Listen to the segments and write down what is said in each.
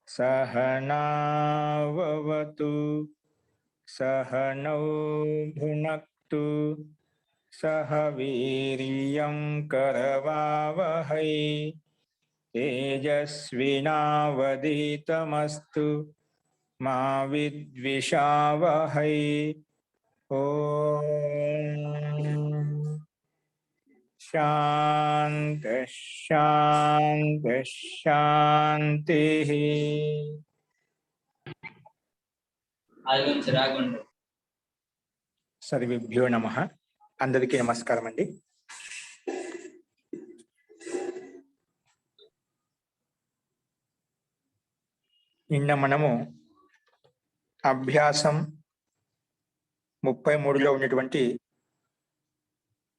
सहनाववतु सहनौ भुनक्तु सह वीर्यं करवावहै तेजस्विनावधीतमस्तु मा विद्विषावहै। ओम शांति शांति शांति। सर्वेभ्यो नमः। अंदरिकी नमस्कारम अंडी। నిన్న మనము అభ్యాసం 33లో ఉన్నటువంటి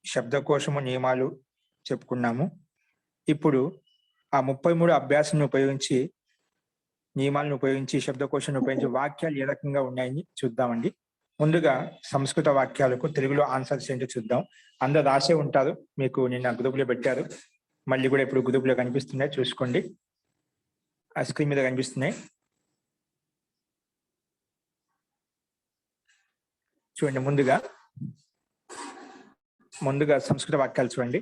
శబ్దకోశము నియమాలు చెప్పుకున్నాము. ఇప్పుడు ఆ 33 అభ్యాసాన్ని ఉపయోగించి నియమాలను ఉపయోగించి శబ్దకోశాన్ని ఉపయోగించి వాక్యాలు ఏ రకంగా ఉన్నాయని చూద్దామండి. ముందుగా సంస్కృత వాక్యాలకు తెలుగులో ఆన్సర్స్ ఏంటో చూద్దాం. అందరూ రాసే ఉంటారు, మీకు నిన్న గ్రూపులో పెట్టారు, మళ్ళీ కూడా ఇప్పుడు గ్రూపులో కనిపిస్తున్నాయి, చూసుకోండి. ఆ స్క్రీన్ మీద కనిపిస్తున్నాయి, చూడండి. ముందుగా సంస్కృత వాక్యాలు చూడండి.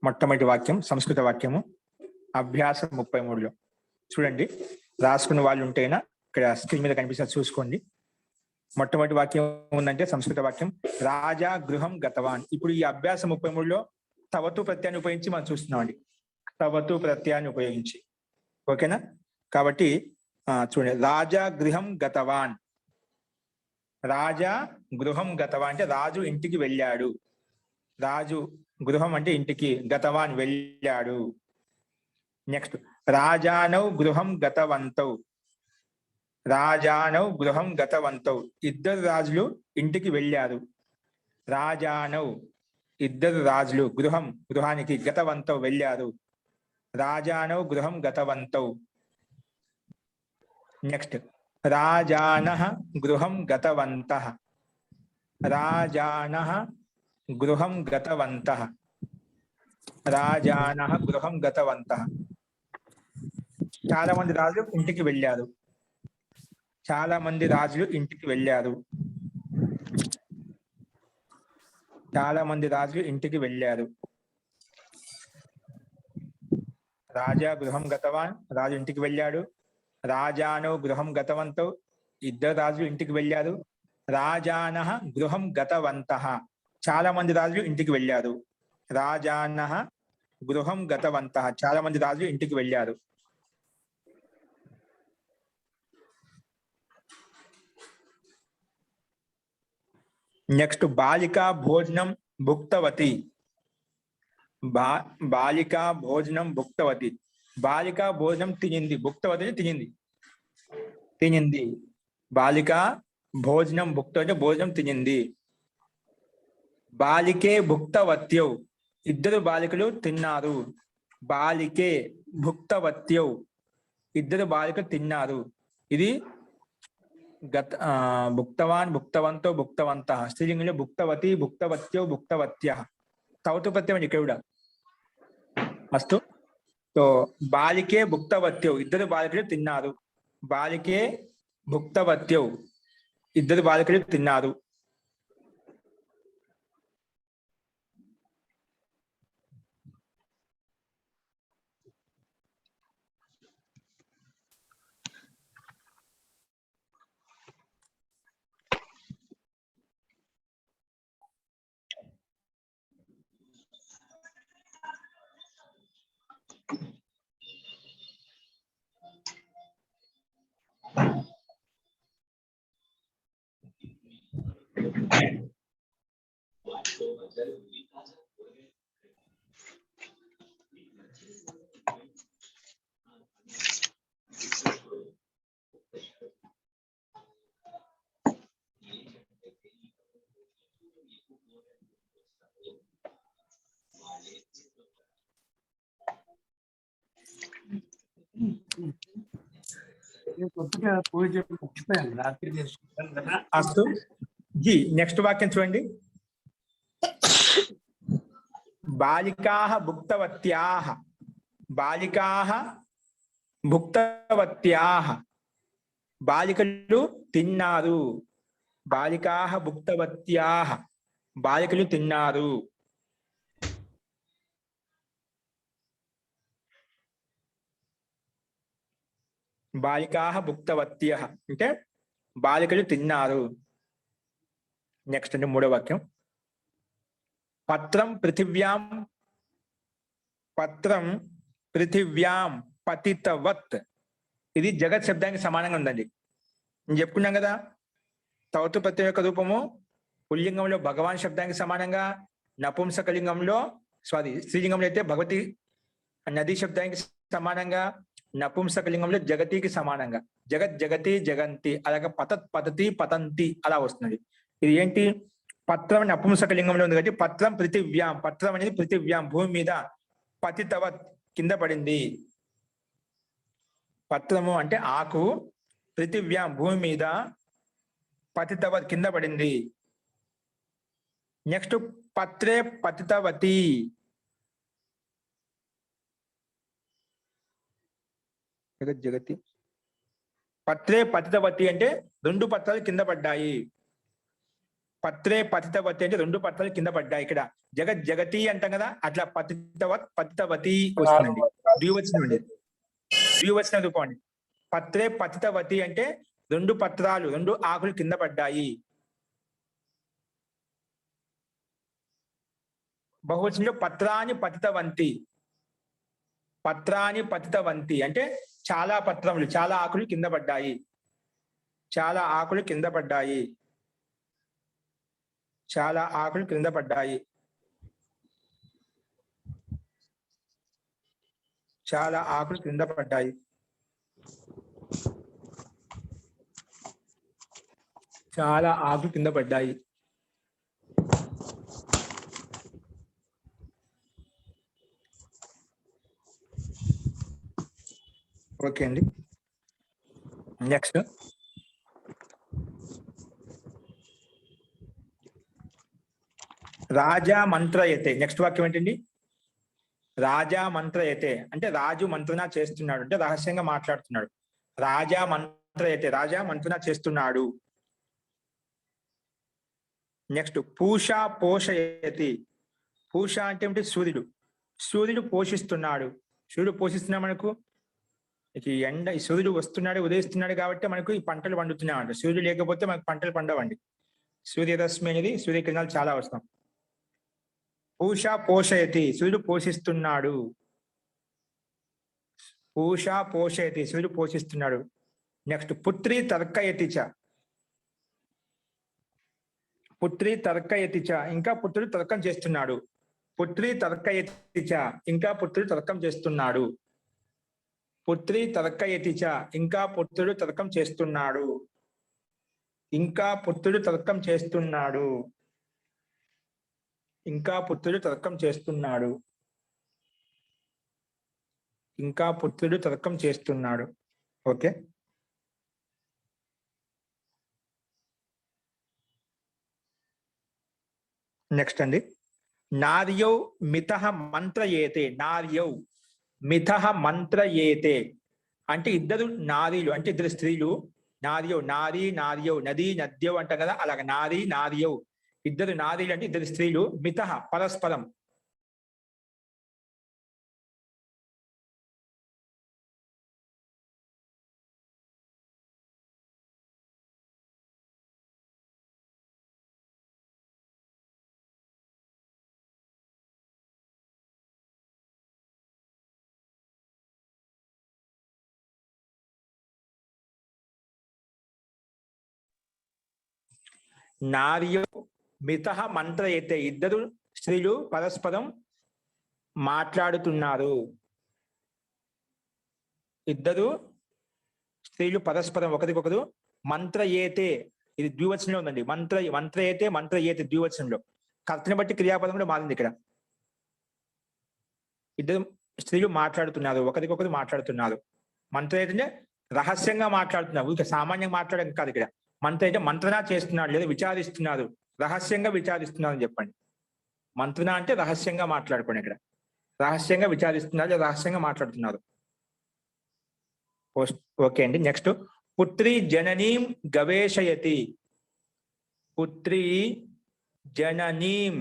మొట్టమొదటి వాక్యం సంస్కృత వాక్యము అభ్యాసం 33లో చూడండి. రాసుకున్న వాళ్ళు ఉంటేనా ఇక్కడ స్క్రీన్ మీద కనిపిస్తే చూసుకోండి. మొట్టమొదటి వాక్యం ఉందంటే సంస్కృత వాక్యం రాజా గృహం గతవాన్. ఇప్పుడు ఈ అభ్యాసం 33లో తవతు ప్రత్యయాన్ని ఉపయోగించి మనం చూస్తున్నామండి. తవతు ప్రత్యయాన్ని ఉపయోగించి, ఓకేనా? కాబట్టి చూడండి, రాజా గృహం గతవాన్. రాజా గృహం గతవాన్ అంటే రాజు ఇంటికి వెళ్ళాడు. రాజు గృహం అంటే ఇంటికి, గతవాన్ వెళ్ళాడు. నెక్స్ట్ రాజానౌ గృహం గతవంతౌ. రాజానౌ గృహం గతవంతౌ, ఇద్దరు రాజులు ఇంటికి వెళ్ళారు. రాజానౌ ఇద్దరు రాజులు, గృహానికి, గతవంతౌ వెళ్ళారు. రాజానౌ గృహం గతవంతౌ. నెక్స్ట్ రాజానః గృహం గతవంతః. రాజానః గృహం గతవంతః. రాజానః గృహం గతవంతః. చాలా మంది రాజులు ఇంటికి వెళ్ళారు. చాలా మంది రాజులు ఇంటికి వెళ్ళారు. చాలా మంది రాజులు ఇంటికి వెళ్ళారు. రాజా గృహం గతవాన్, రాజు ఇంటికి వెళ్ళాడు. రాజానో గృహం గతవంతౌ, ఇద్దరు రాజులు ఇంటికి వెళ్ళారు. రాజానః గృహం గతవంతః, చాలా మంది రాజులు ఇంటికి వెళ్ళారు. రాజానః గృహం గతవంతః, చాలా మంది రాజులు ఇంటికి వెళ్ళారు. నెక్స్ట్ బాలికా భోజనం భుక్తవతి. బాలికా భోజనం భుక్తవతి. బాలికా భోజనం తినింది. భుక్తవతి తినింది. బాలికా భోజనం భుక్తవతి భోజనం తినింది. బాలికే భుక్తవత్యౌ, ఇద్దరు బాలికలు తిన్నారు. బాలికే భుక్తవత్యౌ, ఇద్దరు బాలికలు తిన్నారు. ఇది భుక్తవాన్ భుక్తవంతో భుక్తవంతః. స్త్రీలింగంలో భుక్తవతి భుక్తవత్యౌ భుక్తవత్యః. తవతు ప్రత్యయం ఇక్కడ కూడా అస్తు. సో బాలికే భుక్తవత్యౌ, ఇద్దరు బాలికలు తిన్నారు. బాలికే భుక్తవత్యౌ, ఇద్దరు బాలికలు తిన్నారు. కొత్తగా పూజ మర్చిపోయాను రాత్రి చేసుకుంటాను కదా. అస్తు జీ నెక్స్ట్ వాక్యం చూడండి. బాలికాః భుక్తవత్యాః, బాలికాః భుక్తవత్యాః, బాలికలు తిన్నారు. బాలికాః భుక్తవత్యాః, బాలికలు తిన్నారు. బాలికాః భుక్తవత్యః అంటే బాలికలు తిన్నారు. నెక్స్ట్ అండి మూడో వాక్యం. పత్రం పృథివ్యాం, పత్రం పృథివ్యాం పతితవత్. ఇది జగత్ శబ్దానికి సమానంగా ఉందండి. నేను చెప్పుకున్నాం కదా, తౌతు ప్రత్యయం యొక్క రూపము పుల్లింగంలో భగవాన్ శబ్దానికి సమానంగా, నపుంసకలింగంలో స్త్రీలింగంలో అయితే భగవతి నది శబ్దానికి సమానంగా, నపుంసకలింగంలో జగతికి సమానంగా. జగత్ జగతి జగంతి, అలాగే పతత్ పతతి పతంతి అలా వస్తుంది. ఇది ఏంటి? పత్రం నపుంసకలింగంలో ఉంది కాబట్టి పత్రం పృథివ్యాం, పత్రం అనేది పృథివ్యాం భూమి మీద, పతితవత్ కింద పడింది. పత్రము అంటే ఆకు, పృథివ్యాం భూమి మీద, పతితవత్ కింద పడింది. నెక్స్ట్ పత్రే పతితవతి, జగత్ జగతి. పత్రే పతితవతి అంటే రెండు పత్రాలు కింద పడ్డాయి. పత్రే పతితవతి అంటే రెండు పత్రాలు కింద పడ్డాయి. ఇక్కడ జగత్ జగతి అంటాం కదా, అట్లా పతితవత్ పతితవతి వస్తుందండి. ద్వివచనం అండి, ద్వివచన రూపం అండి. పత్రే పతితవతి అంటే రెండు పత్రాలు, రెండు ఆకులు కింద పడ్డాయి. బహువచనంలో పత్రాని పతితవంతి, పత్రాని పతితవంతి అంటే చాలా పత్రములు, చాలా ఆకులు కింద పడ్డాయి. చాలా ఆకులు కింద పడ్డాయి. చాలా ఆకులు కింద పడ్డాయి. చాలా ఆకులు కింద పడ్డాయి. చాలా ఆకులు కింద పడ్డాయి. ఓకే అండి. నెక్స్ట్ రాజా మంత్రయతే. నెక్స్ట్ వాక్యం ఏంటండి? రాజా మంత్రయతే అంటే రాజు మంత్రణ చేస్తున్నాడు, అంటే రహస్యంగా మాట్లాడుతున్నాడు. రాజా మంత్రయతే, రాజా మంత్రణ చేస్తున్నాడు. నెక్స్ట్ పూషా పోషయతి. పూష అంటే ఏమిటి? సూర్యుడు. సూర్యుడు పోషిస్తున్నాడు. సూర్యుడు పోషిస్తున్నా మనకు ఈ ఎండ, ఈ సూర్యుడు వస్తున్నాడు, ఉదయిస్తున్నాడు కాబట్టి మనకు ఈ పంటలు పండుతున్నాయంట. సూర్యుడు లేకపోతే మనకు పంటలు పండవండి. సూర్యరశ్మి అనేది, సూర్యకిరణాలు చాలా అవసరం. పూషా పోషయతి, సూర్యుడు పోషిస్తున్నాడు. పూషా పోషయతి, సూర్యుడు పోషిస్తున్నాడు. నెక్స్ట్ పుత్రి తర్కయతి చ. పుత్రి తర్కయతి చ, ఇంకా పుత్రుడు తర్కం చేస్తున్నాడు. పుత్రి తర్కయతి చ, ఇంకా పుత్రుడు తర్కం చేస్తున్నాడు. పుత్రి తర్కయతి చ, ఇంకా పుత్రుడు తర్కం చేస్తున్నాడు. ఇంకా పుత్రుడు తర్కం చేస్తున్నాడు. ఇంకా పుత్రుడు తర్కం చేస్తున్నాడు. ఇంకా పుత్రుడు తర్కం చేస్తున్నాడు. ఓకే. నెక్స్ట్ అండి, నార్యౌ మితః మంత్రయేతే. నార్యౌ మితః మంత్రయేతే అంటే ఇద్దరు నారీలు, అంటే ఇద్దరు స్త్రీలు. నార్యౌ, నారీ నార్యౌ, నది నద్యౌ అంటాం కదా, అలాగ నారీ నార్యౌ, ఇద్దరు నారీలు అంటే ఇద్దరు స్త్రీలు. మితః పరస్పరం, నార్యౌ మితః మంత్రయేతే, ఇద్దరు స్త్రీలు పరస్పరం మాట్లాడుతున్నారు. ఇద్దరు స్త్రీలు పరస్పరం ఒకరికొకరు మంత్రయేతే, ఇది ద్వివచనంలో ఉందండి. మంత్రయేతే మంత్రయేతే ద్వివచనంలో. కర్తని బట్టి క్రియాపదం కూడా మారింది ఇక్కడ. ఇద్దరు స్త్రీలు మాట్లాడుతున్నారు, ఒకరికొకరు మాట్లాడుతున్నారు. మంత్రయేతే అంటే రహస్యంగా మాట్లాడుతున్నారు, ఇక సామాన్యంగా మాట్లాడడం కాదు. ఇక్కడ మంత్ర అంటే మంత్రనా చేస్తున్నాడు లేదా విచారిస్తున్నారు, రహస్యంగా విచారిస్తున్నారు అని చెప్పండి. మంత్రన అంటే రహస్యంగా మాట్లాడుకోండి. ఇక్కడ రహస్యంగా విచారిస్తున్నారు లేదా రహస్యంగా మాట్లాడుతున్నారు. ఓకే అండి. నెక్స్ట్, పుత్రి జననీం గవేషయతి. పుత్రి జననీం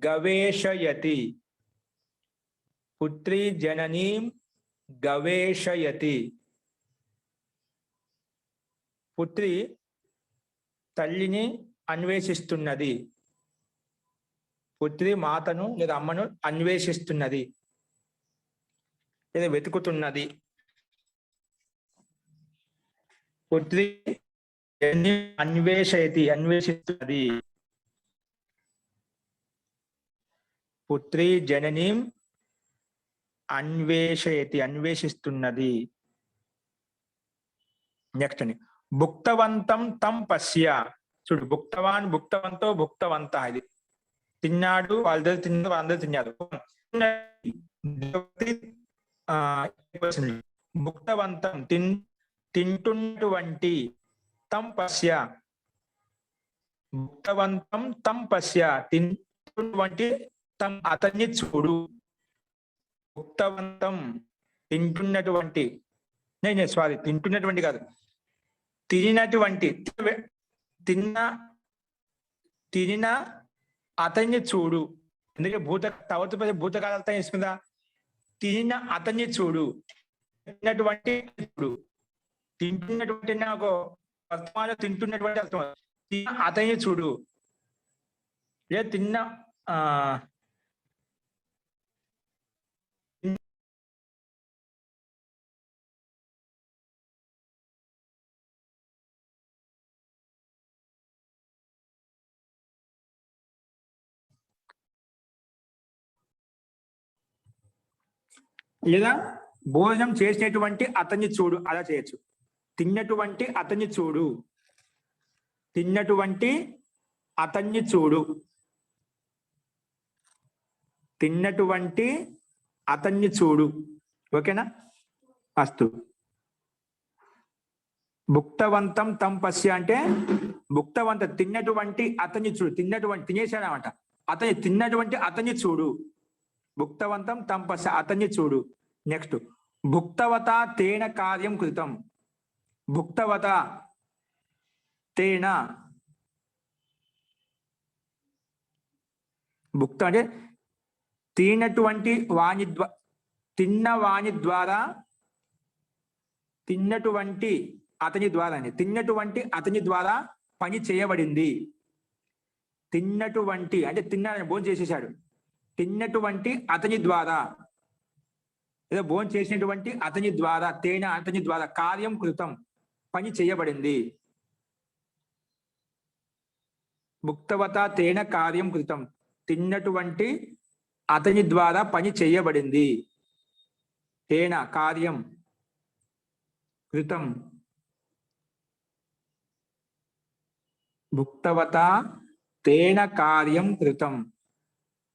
గవేషయతి. పుత్రి జననీం గవేషయతి. పుత్రి తల్లిని అన్వేషిస్తున్నది. పుత్రి మాతను లేదా అమ్మను అన్వేషిస్తున్నది లేదా వెతుకుతున్నది. పుత్రి అన్వేషయతి, అన్వేషిస్తున్నది. పుత్రి జననీం అన్వేషయతి, అన్వేషిస్తున్నది. నెక్స్ట్ అండి, భుక్తవంతం తం పశ్య. చూడు, భుక్తవాన్, భుక్తవంతో, భుక్తవంత. ఇది తిన్నాడు, వాళ్ళిద్దరు తిన్నారు, వాళ్ళందరూ తిన్నారు. భుక్తవంతం తింటున్నటువంటి, తం పశ్య. భుక్తవంతం తం పశ్య, తింటున్నటువంటి తం అతన్ని చూడు. భుక్తవంతం తింటున్నటువంటి, సారీ, తింటున్నటువంటి కాదు, తినటువంటి, తిన్న అతన్ని చూడు. ఎందుకంటే భూతకాల అర్థం చేసుకుందా. తిన్న అతన్ని చూడు, తిన్నటువంటి చూడు. తింటున్నటువంటి నాకు వర్తమానం తింటున్నటువంటి అర్థం. తిన్న అతన్ని చూడు లేదా తిన్న లేదా భోజనం చేసినటువంటి అతన్ని చూడు, అలా చేయొచ్చు. తిన్నటువంటి అతన్ని చూడు, తిన్నటువంటి అతన్ని చూడు, తిన్నటువంటి అతన్ని చూడు. ఓకేనా? అస్తు. భుక్తవంతం తం పశ్య అంటే భుక్తవంత తిన్నటువంటి అతన్ని చూడు. తిన్నటువంటి తినేసాడనమాట, అతన్ని తిన్నటువంటి అతన్ని చూడు. భుక్తవంతం తం పశ్య, అతన్ని చూడు. నెక్స్ట్, భుక్తవత తేన కార్యం కృతం. భుక్తవత తేన, భుక్త అంటే తిన్నటువంటి వాణి, తిన్న వాణి ద్వారా, తిన్నటువంటి అతని ద్వారా, తిన్నటువంటి అతని ద్వారా పని చేయబడింది. తిన్నటువంటి అంటే తిన్నాడని, భోజనం చేసేసాడు. తిన్నటువంటి అతని ద్వారా లేదా భోజనం చేసినటువంటి అతని ద్వారా, తేన అతని ద్వారా కార్యం కృతం, పని చేయబడింది. భుక్తవత తేన కార్యం కృతం, తిన్నటువంటి అతని ద్వారా పని చేయబడింది. తేన కార్యం కృతం, భుక్తవత తేన కార్యం కృతం,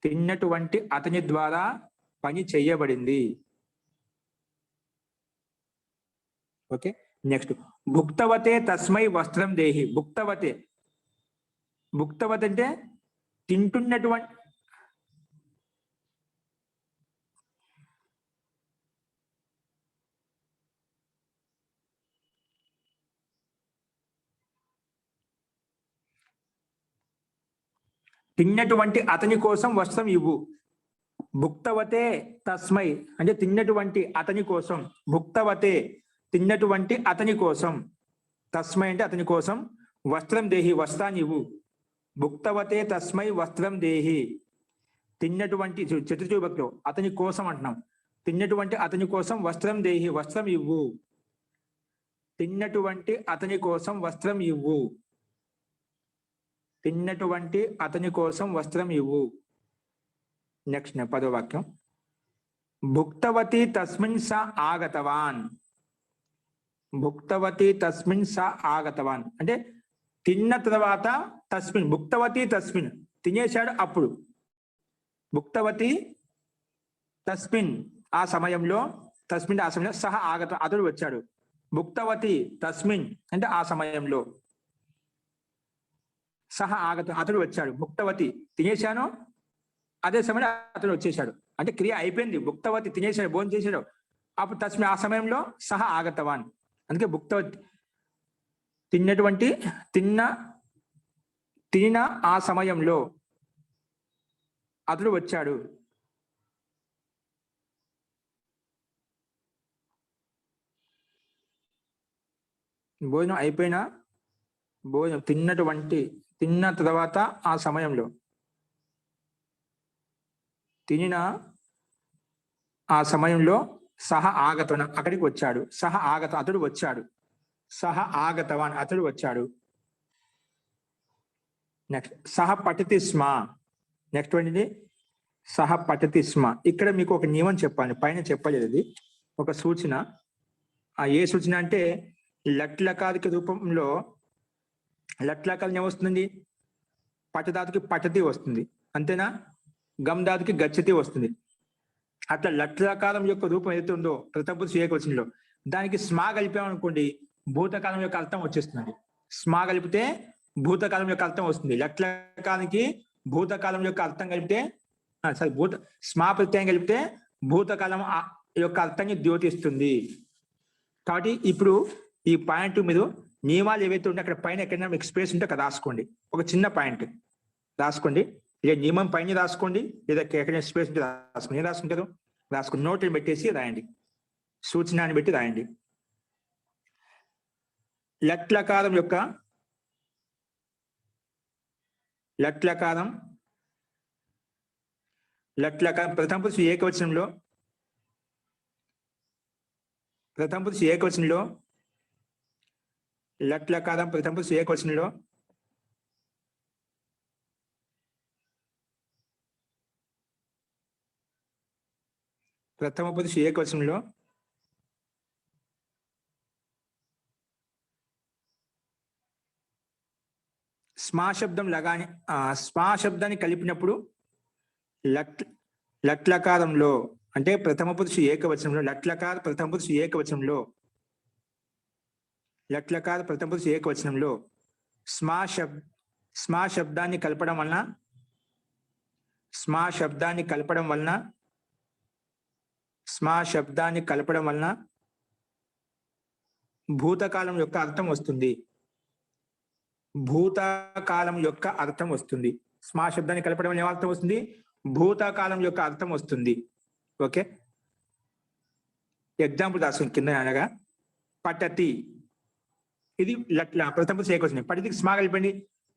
తిన్నటువంటి అతని ద్వారా పని చేయబడింది. ఓకే. నెక్స్ట్, భుక్తవతే తస్మై వస్త్రం దేహి. భుక్తవతే, భుక్తవత అంటే తింటున్నటువంటి, తిన్నటువంటి అతని కోసం వస్త్రం ఇవ్వు. భుక్తవతే తస్మై అంటే తిన్నటువంటి అతని కోసం. భుక్తవతే తిన్నటువంటి అతని కోసం, తస్మై అంటే అతని కోసం, వస్త్రం దేహి వస్త్రాన్ని ఇవ్వు. భుక్తవతే తస్మై వస్త్రం దేహి, తిన్నటువంటి చతుర్థి భక్తిలో అతని కోసం అంటున్నాం. తిన్నటువంటి అతని కోసం వస్త్రం దేహి, వస్త్రం ఇవ్వు. తిన్నటువంటి అతని కోసం వస్త్రం ఇవ్వు. తిన్నటువంటి అతని కోసం వస్త్రం ఇవ్వు. నెక్స్ట్ 10వ వాక్యం, భుక్తవతి తస్మిన్ స ఆగతవాన్. భుక్తవతి తస్మిన్ స ఆగతవాన్ అంటే తిన్న తర్వాత, తస్మిన్ భుక్తవతి తస్మిన్ తినేశాడు అప్పుడు. భుక్తవతి తస్మిన్ ఆ సమయంలో, తస్మిన్ ఆ సమయంలో, సహ ఆగత అతడు వచ్చాడు. భుక్తవతి తస్మిన్ అంటే ఆ సమయంలో, సహ ఆగత అతడు వచ్చాడు. భుక్తవతి తినేశాను, అదే సమయంలో అతడు వచ్చేసాడు. అంటే క్రియ అయిపోయింది, భుక్తవతి తినేశాడు, భోజనం చేశాడు, అప్పుడు తస్మిన్ ఆ సమయంలో సహ ఆగతవాన్. అందుకే భుక్తవతి తిన్న ఆ సమయంలో అతడు వచ్చాడు. భోజనం అయిపోయినా, భోజనం తిన్న తర్వాత ఆ సమయంలో, తినిన ఆ సమయంలో సహ ఆగతవన్ అక్కడికి వచ్చాడు. సహ ఆగత అతడు వచ్చాడు. సహ ఆగతవాన్ అతడు వచ్చాడు. నెక్స్ట్ సహ పఠతి స్మ. నెక్స్ట్ ఏంటిది? సహ పఠతి స్మ. ఇక్కడ మీకు ఒక నియమం చెప్పాలి, పైన చెప్పలేదు, ఇది ఒక సూచన. ఏ సూచన అంటే లట్లకారిక రూపంలో లట్లకారం ఏమొస్తుంది? పటధాతుకి పఠతి వస్తుంది, అంతేనా? గమ్ ధాతుకి గచ్చతి వస్తుంది. అట్లా లట్లకారం యొక్క రూపం ఏదైతే ఉందో ప్రథమపురుష ఏకవచనంలో, దానికి స్మా కలిపామనుకోండి భూతకాలం యొక్క అర్థం వచ్చేస్తుంది. స్మా కలిపితే భూతకాలం యొక్క అర్థం వస్తుంది. లట్లకారానికి భూతకాలం యొక్క అర్థం కలిపితే స్మా ప్రత్యయం కలిపితే భూతకాలం యొక్క అర్థాన్ని ద్యోతిస్తుంది. కాబట్టి ఇప్పుడు ఈ పాయింట్ మీరు నియమాలు ఏవైతే ఉంటే అక్కడ పైన ఎక్కడైనా మీకు స్పేస్ ఉంటే అక్కడ రాసుకోండి. ఒక చిన్న పాయింట్ రాసుకోండి, లేదా నియమం పైన రాసుకోండి, లేదా ఎక్కడైనా స్పేస్ ఉంటే రాసుకోండి. ఏం రాసుకుంటారు? రాసుకుని నోట్ని పెట్టేసి రాయండి, సూచనాన్ని పెట్టి రాయండి. లట్లకారం ప్రథమ పురుష ఏకవచనంలో లట్లకారం ప్రథమ పురుష ఏకవచనంలో స్మా శబ్దాన్ని కలిపినప్పుడు లట్లకారంలో అంటే ప్రథమ పురుష ఏకవచనంలో ప్రథమ పురుష ఏకవచనంలో స్మా శబ్దాన్ని కలపడం వలన భూతకాలం యొక్క అర్థం వస్తుంది. స్మా శబ్దాన్ని కలపడం వల్ల ఏమర్థం వస్తుంది? భూతకాలం యొక్క అర్థం వస్తుంది. ఓకే, ఎగ్జాంపుల్ రాసుకుని కింద అనగా పఠతి, ఇది ప్రథమ పురుష ఏకవచనం. పఠతికి స్మా కలిపండి,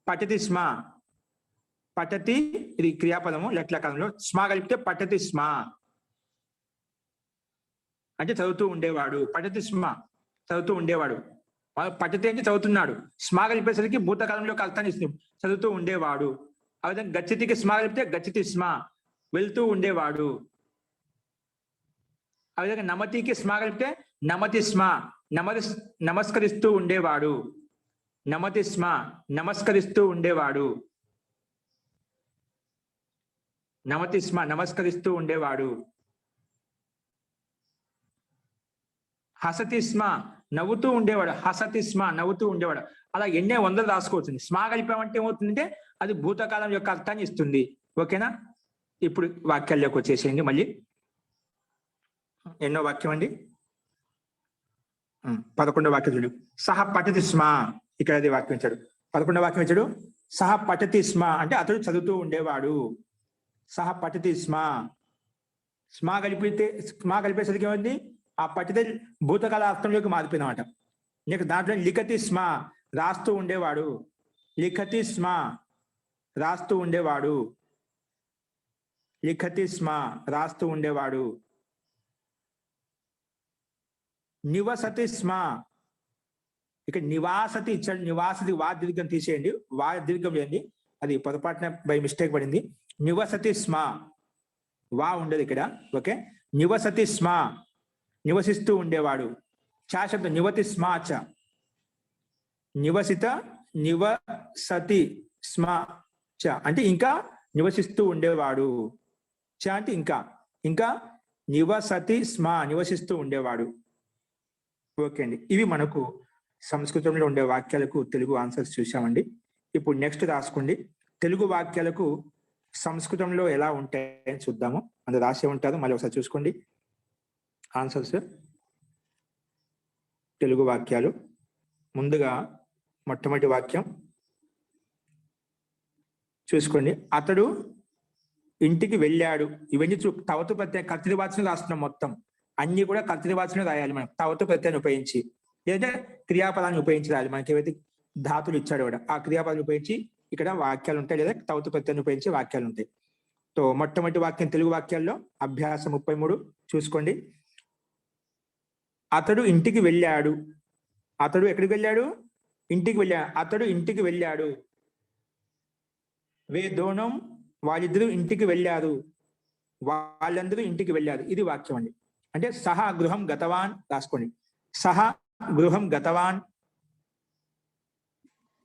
పఠతి స్మ. పఠతి ఇది క్రియాపదము లట్లకాలంలో, స్మా కలిపితే పఠతి స్మ అంటే చదువుతూ ఉండేవాడు. పఠతి స్మ చదువుతూ ఉండేవాడు. పఠతి అంటే చదువుతున్నాడు. స్మా కలిపేసరికి భూతకాలంలో అర్థాన్ని ఇస్తుంది, చదువుతూ ఉండేవాడు. ఆ విధంగా గచ్చతికి స్మా కలిపితే గచ్చతి స్మ వెళ్తూ ఉండేవాడు. ఆ విధంగా నమతికి స్మా కలిపితే నమతి స్మ నమస్కరిస్తూ ఉండేవాడు. నమతి స్మ నమస్కరిస్తూ ఉండేవాడు. నమతి స్మ నమస్కరిస్తూ ఉండేవాడు. హసతి స్మ నవ్వుతూ ఉండేవాడు. హసతి స్మ నవ్వుతూ ఉండేవాడు. అలా ఎన్నో వందలు రాసుకోవచ్చు. స్మా కలిపామంటే ఏమవుతుందంటే అది భూతకాలం యొక్క అర్థాన్ని ఇస్తుంది. ఓకేనా? ఇప్పుడు వాక్యాల్లోకి వచ్చేసేయండి. మళ్ళీ ఎన్నో వాక్యం అండి? 11వ వాక్యం చూడు. సహ పఠతి స్మ. ఇక్కడ అది వాక్యం ఇచ్చాడు. 11వ వాక్యం ఇచ్చాడు. సహ పఠతి స్మ అంటే అతడు చదువుతూ ఉండేవాడు. సహ పఠతి స్మ. స్మా కలిపేసరికి ఏమైంది? ఆ పఠితే భూతకాల అర్థంలోకి మారిపోయినమాట. నీకు దాంట్లో లిఖతి స్మ రాస్తూ ఉండేవాడు. లిఖతి స్మ రాస్తూ ఉండేవాడు. లిఖతి స్మ రాస్తూ ఉండేవాడు. నివసతి స్మ. ఇక్కడ నివాసతి ఇచ్చాడు. నివాసతి వా దీర్ఘం తీసేయండి, వా దీర్ఘం చేయండి, అది పొరపాటున బై మిస్టేక్ పడింది. నివసతి స్మ వా ఉండదు ఇక్కడ. ఓకే, నివసతి స్మ నివసిస్తూ ఉండేవాడు. చా శబ్దం నివతి స్మ చ. నివసతి స్మ చ అంటే ఇంకా నివసిస్తూ ఉండేవాడు. చ అంటే ఇంకా నివసతి స్మ నివసిస్తూ ఉండేవాడు. ఓకే అండి, ఇవి మనకు సంస్కృతంలో ఉండే వాక్యాలకు తెలుగు ఆన్సర్స్ చూసామండి. ఇప్పుడు నెక్స్ట్ రాసుకోండి, తెలుగు వాక్యాలకు సంస్కృతంలో ఎలా ఉంటాయని చూద్దాము. అందులో రాసే ఉంటారు, మళ్ళీ ఒకసారి చూసుకోండి ఆన్సర్స్. తెలుగు వాక్యాలు ముందుగా మొట్టమొదటి వాక్యం చూసుకోండి. అతడు ఇంటికి వెళ్ళాడు. ఇవన్నీ తవతు ప్రత్యయ కర్తృవాచనం రాస్తున్నాం. మొత్తం అన్ని కూడా కర్తృవాచనం రాయాలి మనం, తవతు ప్రత్యయాన్ని ఉపయోగించి, లేదంటే క్రియాపదాన్ని ఉపయోగించి రాయాలి. మనకి ఏవైతే ధాతులు ఇచ్చాడు కూడా ఆ క్రియాపదాన్ని ఉపయోగించి ఇక్కడ వాక్యాలు ఉంటాయి, లేదా తవతు ప్రత్యయాన్ని ఉపయోగించి వాక్యాలు ఉంటాయి. సో మొట్టమొదటి వాక్యం తెలుగు వాక్యాల్లో అభ్యాసం 33 చూసుకోండి. అతడు ఇంటికి వెళ్ళాడు. అతడు ఎక్కడికి వెళ్ళాడు? ఇంటికి వెళ్ళాడు. అతడు ఇంటికి వెళ్ళాడు. వే దోనం, వాళ్ళిద్దరూ ఇంటికి వెళ్ళారు. వాళ్ళందరూ ఇంటికి వెళ్ళారు. ఇది వాక్యం అండి. అంటే సహా గృహం గతవాన్ రాసుకోండి. సహా గృహం గతవాన్.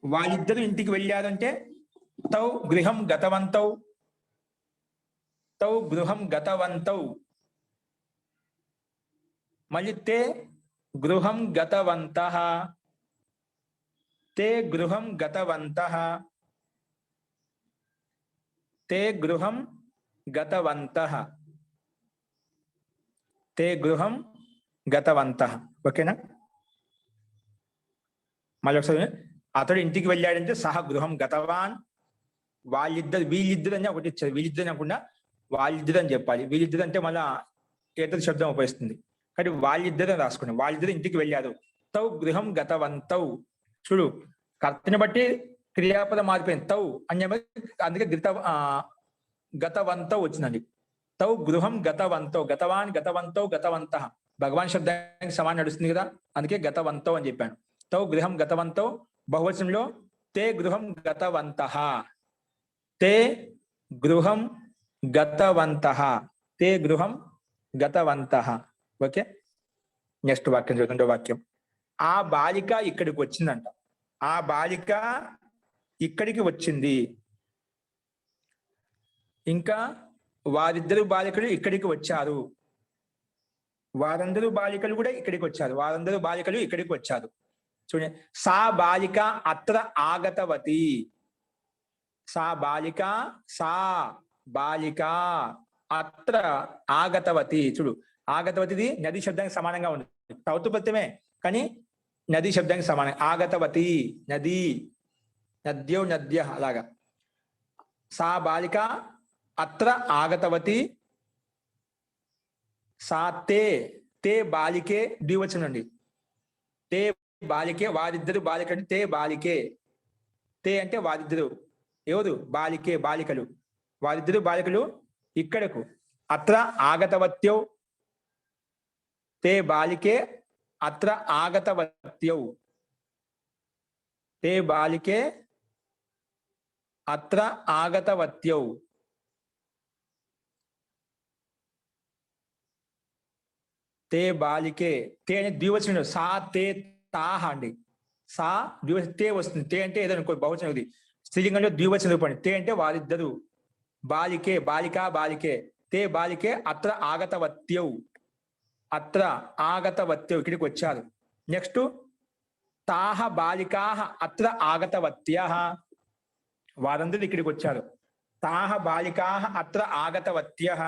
వాళ్ళిద్దరూ ఇంటికి వెళ్ళారంటే తౌ గృహం గతవంతౌ. తౌ గృహం గతవంతౌ. మళ్ళీ తే గృహం గతవంతః. తే గృహం గతవంతః. తే గృహం గతవంతః. తే గృహం గతవంతః. ఓకేనా? మళ్ళీ ఒకసారి, అతడు ఇంటికి వెళ్ళాడంటే సహా గృహం గతవాన్. వీళ్ళిద్దరు అని ఒకటి ఇచ్చారు. వీళ్ళిద్దరు అనకుండా వాళ్ళిద్దరు అని చెప్పాలి. వీళ్ళిద్దరు అంటే మళ్ళా ఏతర శబ్దం ఉపయోగిస్తుంది. కానీ వాళ్ళిద్దరు రాసుకోండి. వాళ్ళిద్దరు ఇంటికి వెళ్ళారు. తౌ గృహం గతవంతౌ. చూడు, కర్తని బట్టి క్రియాపదం మారిపోయింది. తౌ అని అందుకే గతవంతౌ వచ్చిందండి. తౌ గృహం గతవంతౌ. గతవాన్ గతవంతౌ గతవంతః. భగవాన్ శబ్దానికి సమానం నడుస్తుంది కదా, అందుకే గతవంతౌ అని చెప్పాను. తౌ గృహం గతవంతౌ. బహువచనంలో తే గృహం గతవంతః. తే గృహం గతవంతః. తే గృహం గతవంతః. ఓకే, నెక్స్ట్ వాక్యం, రెండో వాక్యం. ఆ బాలిక ఇక్కడికి వచ్చిందంట. ఆ బాలిక ఇక్కడికి వచ్చింది. ఇంకా వారిద్దరు బాలికలు ఇక్కడికి వచ్చారు. వారందరూ బాలికలు కూడా ఇక్కడికి వచ్చారు. వారందరూ బాలికలు ఇక్కడికి వచ్చారు. చూడండి, సా బాలిక అత్ర ఆగతవతి. సా బాలిక, సా బాలిక అత్ర ఆగతవతి. చూడు, ఆగతవతిది నది శబ్దానికి సమానంగా ఉంది. తౌతు ప్రత్యయమే కానీ నది శబ్దానికి సమానం. ఆగతవతి నది, నద్యో నద్య అలాగా. సా బాలిక అత్ర ఆగతవతి. సా తే, తే బాలికే ద్వివచనం అండి. తే బాలికే, వారిద్దరు బాలికలు. తే బాలికే. తే అంటే వారిద్దరు. ఎవరు? బాలికే, బాలికలు. వారిద్దరు బాలికలు ఇక్కడకు. అత్ర ఆగతవత్యౌ. తే బాలికే అత్ర ఆగతవత్యౌ. తే బాలికే అత్ర ఆగతవత్యౌ. తే బాలికే. తే అనే ద్వివచనం. సా తే తాహ అండి. సా ద్వివచనం, తే వస్తుంది. తే అంటే ఏదో అనుకో బహువచనం. ఇది స్త్రీలింగంలో ద్వివచనం రూపండి. తే అంటే వారిద్దరు. బాలికే, బాలిక బాలికే. తే బాలికే అత్ర ఆగతవత్యౌ. అత్ర ఆగతవత్యౌ, ఇక్కడికి వచ్చారు. నెక్స్ట్ తాహ బాలికాహ అత్ర ఆగతవత్యః. వారందరూ ఇక్కడికి వచ్చారు. తాహ బాలికాహ అత్ర ఆగతవత్యః.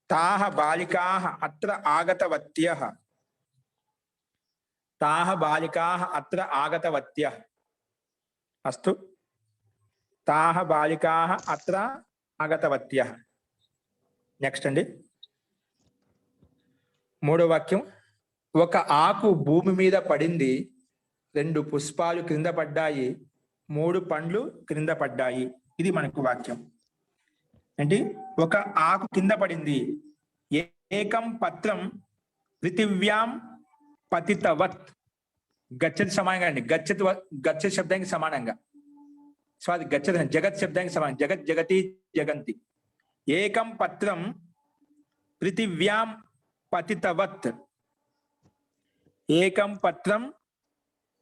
తాహ బాలికాహ అత్ర ఆగతవత్యః. తాహ బాలికాహ అత్ర ఆగతవత్యః. అస్తు, తాహ బాలికాహ అత్ర ఆగతవత్యః. నెక్స్ట్ అండి, మూడో వాక్యం. ఒక ఆకు భూమి మీద పడింది. 2 పుష్పాలు క్రింద పడ్డాయి. 3 పండ్లు క్రింద పడ్డాయి. ఇది మనకు వాక్యం. అంటే ఒక ఆకు కింద పడింది. ఏకం పత్రం పృథివ్యాం పతితవత్. గచ్చతి సమానంగా అండి. గచ్చతి శబ్దానికి సమానంగా. సో అది గచ్చతి జగత్ శబ్దానికి సమానం. జగత్ జగతి జగంతి. ఏకం పత్రం పృథివ్యాం పతితవత్. ఏకం పత్రం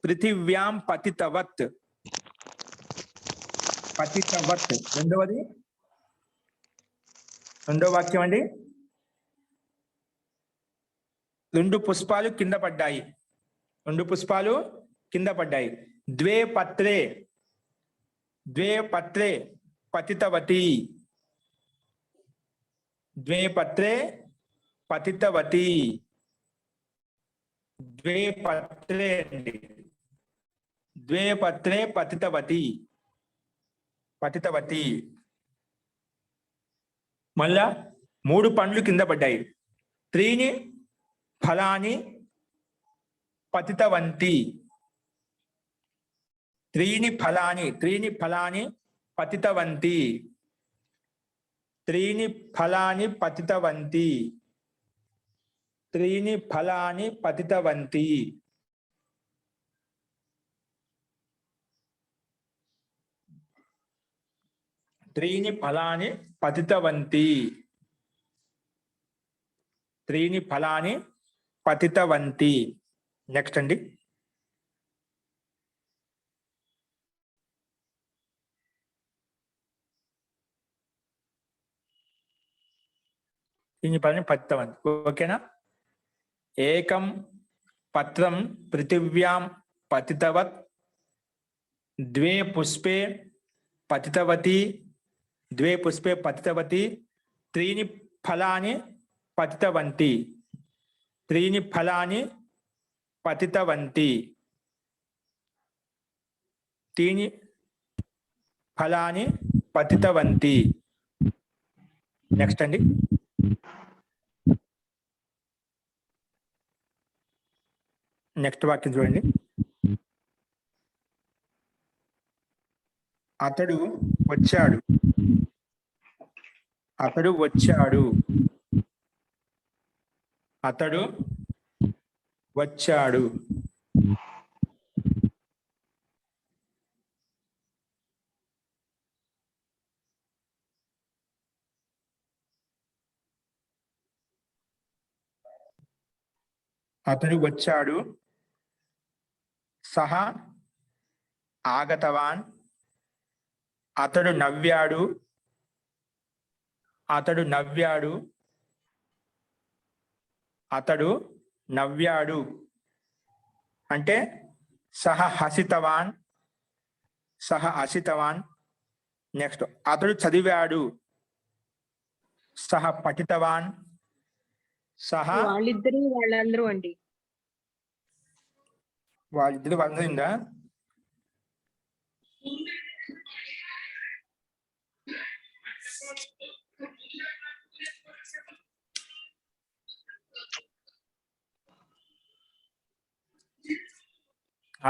పృథివ్యాం పతితవత్. పతితవత్ రెండవది, రెండో వాక్యం అండి. 2 పుష్పాలు కింద పడ్డాయి. 2 పుష్పాలు కింద పడ్డాయి. ద్వే పత్రే పతితవతి. ద్వే పత్రే పతితవతి. ద్వే పత్రే అండి. ద్వే పత్రే పతితవతి. పతితవతి. మళ్ళా 3 పండ్లు కింద పడ్డాయి. 3 ఫలాని పతితవంతి. 3 ఫలాని పతితవంతి. 3 ఫలాని పతితవంతి. 3 ఫలాని పతితవంతి. త్రీని ఫలాని పతితవంతి. 3 ఫలాని పతితవంతి. నెక్స్ట్ అండి. దీని పని పతితవంతి. ఓకేనా? ఏకం పత్రం పృథివ్యాం పతితవత్. ద్వే పుష్పే పతితవతి. ద్వే పుష్పే పతితవతి. 3 ఫలాని పతితవంతి. 3 ఫలాని పతితవంతి. 3 ఫలాని పతితవంతి. నెక్స్ట్ అండి. నెక్స్ట్ వాక్యం చూడండి. అతడు వచ్చాడు. అతడు వచ్చాడు. అతడు వచ్చాడు. అతడు వచ్చాడు. సహా ఆగతవాన్. అతడు నవ్వాడు. అతడు నవ్వాడు. అతడు నవ్వాడు అంటే సహ హసితవాన్. సహ హసితవాన్. నెక్స్ట్ అతడు చదివాడు. సహ పఠితవాన్. సహ వాళ్ళిద్దరు వాళ్ళందరూ అండి. వాళ్ళిద్దరు వాళ్ళందరిందా?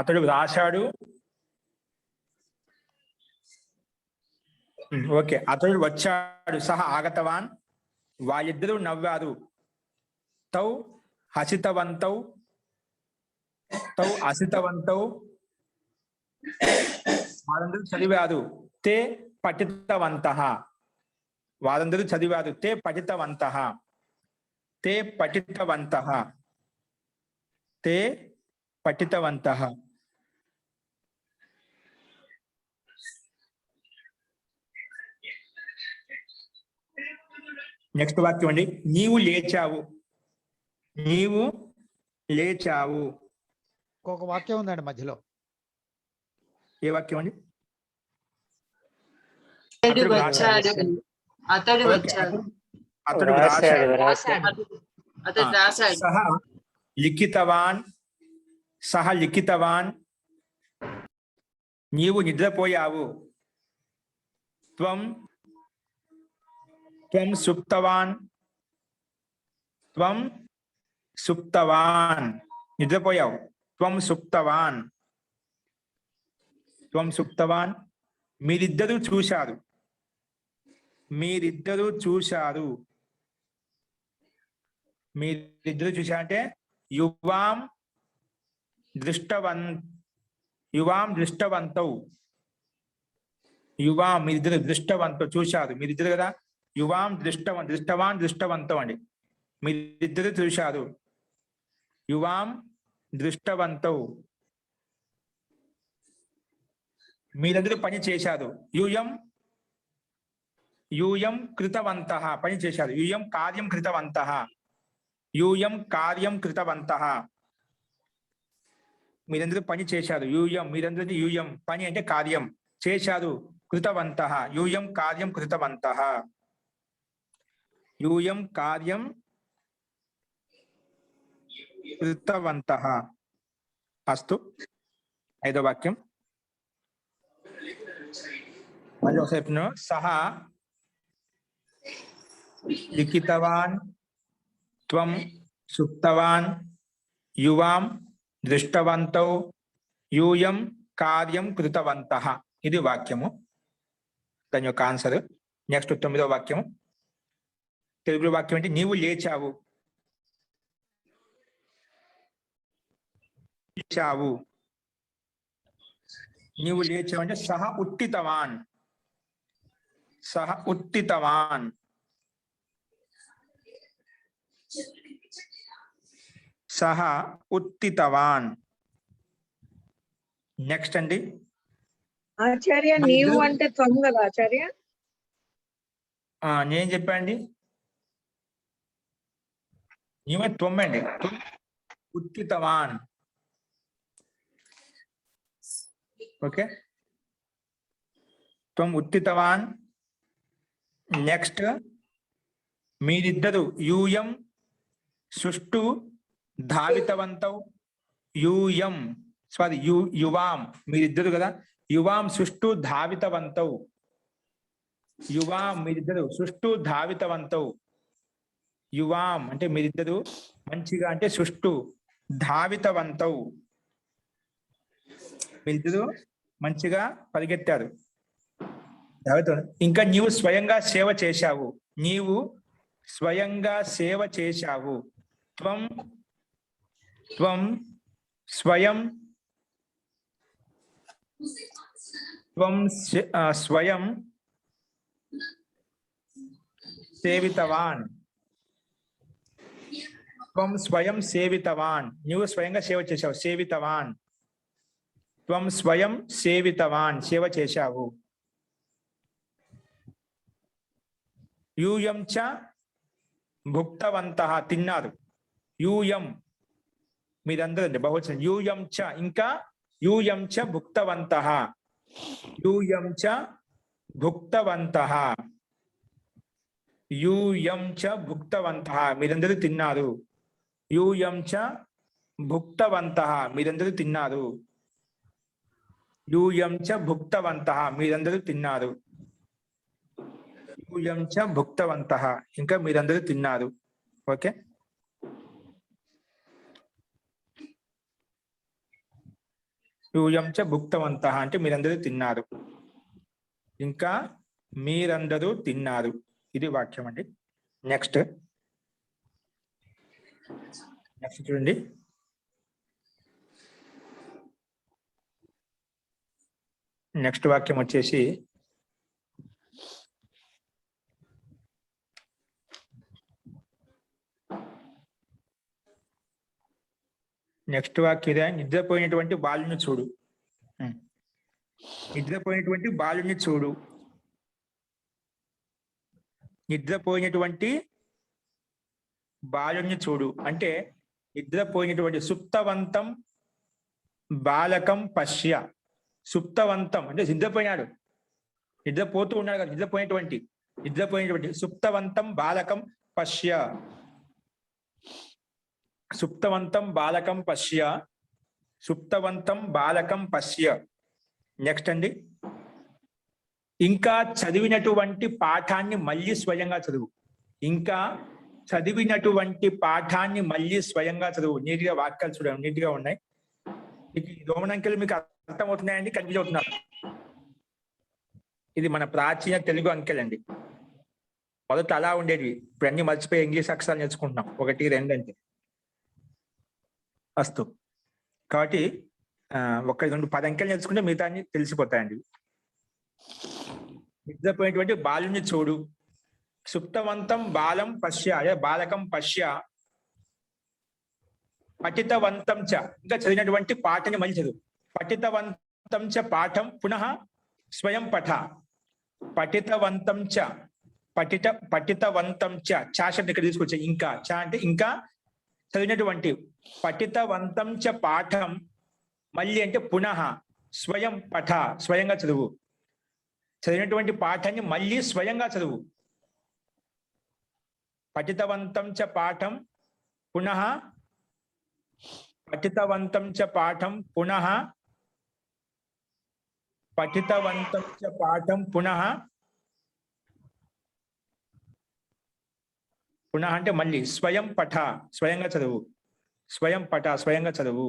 అతడు రాశాడు. ఓకే. అతడు వచ్చాడు. సహా ఆగతవాన్. వాళ్ళిద్దరూ నవ్వారు. తౌ హసితవంతౌ. తౌ హసితవంతౌ. వాళ్ళందరూ చదివారు. తే పఠితవంతః. వాళ్ళందరూ చదివారు. తే పఠితవంతః. తే పఠితవంతః. తే పఠితవంతః. నెక్స్ట్ వాక్యం అండి. నీవు లేచావు. నీవు లేచావు. ఇంకొక వాక్యం ఉందండి మధ్యలో. ఏ వాక్యం అండి? అతడు వచ్చాడు. అతడు వచ్చాడు. అతడు రాశాడు. అతడు రాశాడు. సహ లిఖితవాన్. సహ లిఖితవాన్. నీవు నిద్రపోయావు. త్వం త్వం సుప్తవాన్. త్వం సుప్తవాన్. నిద్రపోయావు. త్వం సుప్తవాన్. త్వం సుప్తవాన్. మీరిద్దరూ చూశారు. మీరిద్దరూ చూశారు. మీరిద్దరూ చూశారంటే యువాం దృష్టవంతౌ. యువాం మీరిద్దరు దృష్టవంతో చూశారు. మీరిద్దరు కదా. యువాం దృష్టవంతం అండి. మీరిద్దరు చూశారు. యువాం దృష్టవంతౌ. మీరందరూ పని చేశారు. యూయం కృతవంతః. పని చేశారు. యూయం కార్యం కృతవంతః. యూయం కార్యం కృతవంతః. మీరందరూ పని చేశారు. యూయం మీరందరూ యూయం పని అంటే కార్యం చేశారు. కృతవంతః యూయం కార్యం కృతవంతః. యూయం కార్యం కృతవంతః. అస్తు. 5వ వాక్యం మళ్ళీ ఒకసారి సహ లిఖితవాన్ త్వం సుప్తవాన్ యువాం దృష్టవంతౌ యూయం కార్యం కృతవంతః. ఇది వాక్యము, దాని యొక్క ఆన్సర్. నెక్స్ట్ 9వ వాక్యము తెలుగులో వాక్యం అంటే నీవు లేచావు. లేచావు నీవు లేచావు అంటే సహ ఉత్థితవాన్. సహ ఉత్థితవాన్. సహ ఉత్థితవాన్. నెక్స్ట్ అండి ఆచార్య నీవు అంటే త్వం కదా ఆచార్య? నేను చెప్పండి నీవే త్వమ్మండి. ఉత్థితవాన్. ఓకే, త్వం ఉత్థితవాన్. నెక్స్ట్ మీరిద్దరు యూయం సుష్టు ధావితవంతౌ. యూయం సారీ యువాం మీరిద్దరు కదా. యువాం సుష్టు ధావితవంతౌ. యువాం మీరిద్దరు సుష్టు ధావితవంతౌ. యువాం అంటే మీరిద్దరు మంచిగా అంటే సుష్టు. ధావితవంతౌ మీరిద్దరు మంచిగా పరిగెత్తారు. ఇంకా నీవు స్వయంగా సేవ చేశావు. నీవు స్వయంగా సేవ చేశావు. త్వం త్వం స్వయం త్వం స్వయం సేవితవాన్. త్వం స్వయం సేవితవాన్. నీవు స్వయంగా సేవ చేశావు. సేవితవాన్. త్వం స్వయం సేవితవాన్ సేవ చేశావు. యూయం చ భుక్తవంతః తిన్నారు. యూయం మీరందరూ అండి బహువచనం. యూయం చ ఇంకా యూయం చ భుక్తవంతః. యూయం చ భుక్తవంతః. యూయం చ భుక్తవంతః మీరందరూ తిన్నారు. యూయం చ భుక్తవంతః మీరందరూ తిన్నారు. యూయం చ భుక్తవంతః మీరందరూ తిన్నారు. యూయం చ భుక్తవంతః ఇంకా మీరందరూ తిన్నారు. ఓకే, యూయం చ భుక్తవంతః అంటే మీరందరూ తిన్నారు, ఇంకా మీరందరూ తిన్నారు. ఇది వాక్యం అండి. నెక్స్ట్ చూడండి. నెక్స్ట్ వాక్యం వచ్చేసి నెక్స్ట్ వాక్యం ఇదే. నిద్రపోయినటువంటి బాలుని చూడు. నిద్రపోయినటువంటి బాలుని చూడు. నిద్రపోయినటువంటి బాలుని చూడు అంటే నిద్రపోయినటువంటి సుప్తవంతం బాలకం పశ్య. సుప్తవంతం అంటే నిద్రపోయినాడు, నిద్రపోతూ ఉన్నాడు కదా. నిద్రపోయినటువంటి సుప్తవంతం బాలకం పశ్య. సుప్తవంతం బాలకం పశ్య. సుప్తవంతం బాలకం పశ్య. నెక్స్ట్ అండి, ఇంకా చదివినటువంటి పాఠాన్ని మళ్ళీ స్వయంగా చదువు. ఇంకా చదివినటువంటి పాఠాన్ని మళ్ళీ స్వయంగా చదువు. నీట్గా వాక్యాలు చూడండి, నీట్గా ఉన్నాయి. రోమన్ అంకెలు మీకు అర్థమవుతున్నాయండి, కన్ఫ్యూజ్ అవుతున్నారు? ఇది మన ప్రాచీన తెలుగు అంకెలండి. మొదట అలా ఉండేవి, ఇప్పుడు అన్ని మర్చిపోయి ఇంగ్లీష్ అక్షరాలు నేర్చుకుంటున్నాం. 1, 2 అంటే అస్తు. కాబట్టి 1, 2, 10 అంకెలు నేర్చుకుంటే మిగతా అన్ని తెలిసిపోతాయండి. నిద్రపోయినటువంటి బాలుని చూడు. సుప్తవంతం బాలం పశ్య అదే బాలకం పశ్య. పఠితవంతం చ ఇంకా చదివినటువంటి పాఠని మళ్ళీ చదువు. పఠితవంతం చ పాఠం పునః స్వయం పఠ. పఠితవంతం చ పఠితవంతం చ. చా శబ్దం ఇక్కడ తీసుకొచ్చా. ఇంకా చ అంటే ఇంకా చదివినటువంటి పఠితవంతం చ పాఠం మళ్ళీ అంటే పునః స్వయం పఠ స్వయంగా చదువు. చదివినటువంటి పాఠాన్ని మళ్ళీ స్వయంగా చదువు. పఠితవంతం చ పాఠం పునః పఠితవంతం చ పాఠం పునః పఠితవంతం చ పాఠం పునః పునః అంటే మళ్ళీ స్వయం పఠ స్వయంగా చదువు. స్వయం పఠ స్వయంగా చదువు.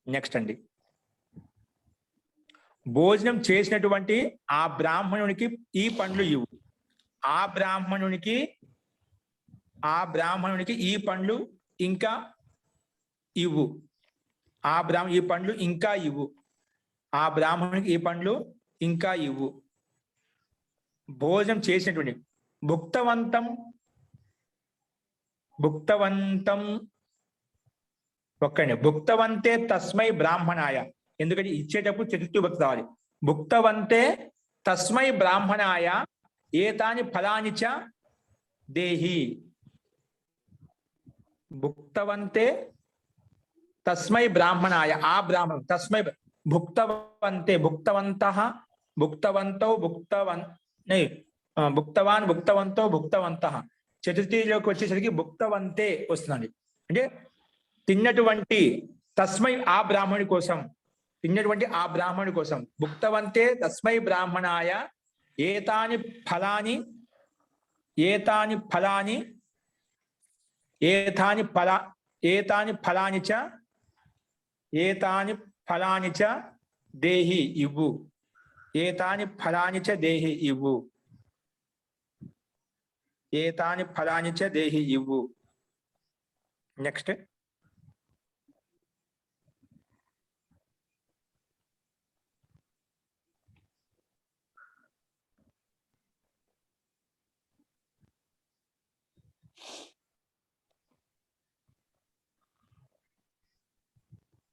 నెక్స్ట్ అండి, భోజనం చేసినటువంటి ఆ బ్రాహ్మణునికి ఈ పండ్లు ఇవ్వు. ఆ బ్రాహ్మణునికి ఈ పండ్లు ఇంకా ఇవ్వు. ఈ పండ్లు ఇంకా ఇవ్వు. ఆ బ్రాహ్మణునికి ఈ పండ్లు ఇంకా ఇవ్వు. భోజనం చేసినటువంటి భుక్తవంతం ఒక్కడే భుక్తవంతే తస్మై బ్రాహ్మణాయ. ఎందుకంటే ఇచ్చేటప్పుడు చతుర్థి భక్తి రావాలి. భుక్తవంతే తస్మై బ్రాహ్మణాయ ఏతాని ఫలాని చ దేహి. భుక్తవంతే తస్మై బ్రాహ్మణాయ ఆ బ్రాహ్మణం తస్మై భుక్తవంతే భుక్తవంతః భుక్తవంతో భుక్తవాన్ భుక్తవంతో భుక్తవంతః. చతుర్థిలోకి వచ్చేసరికి భుక్తవంతే వస్తుందండి. అంటే తిన్నటువంటి తస్మై ఆ బ్రాహ్మణి కోసం, తిన్నటువంటి ఆ బ్రాహ్మణి కోసం. భుక్తవంతే తస్మై బ్రాహ్మణాయ ఏతాని ఫలాని చ దేహి ఇవ్వు. ఏతాని ఫలాని చ దేహి ఇవ్వు. ఏతాని ఫలాని చ దేహి ఇవ్వు. నెక్స్ట్,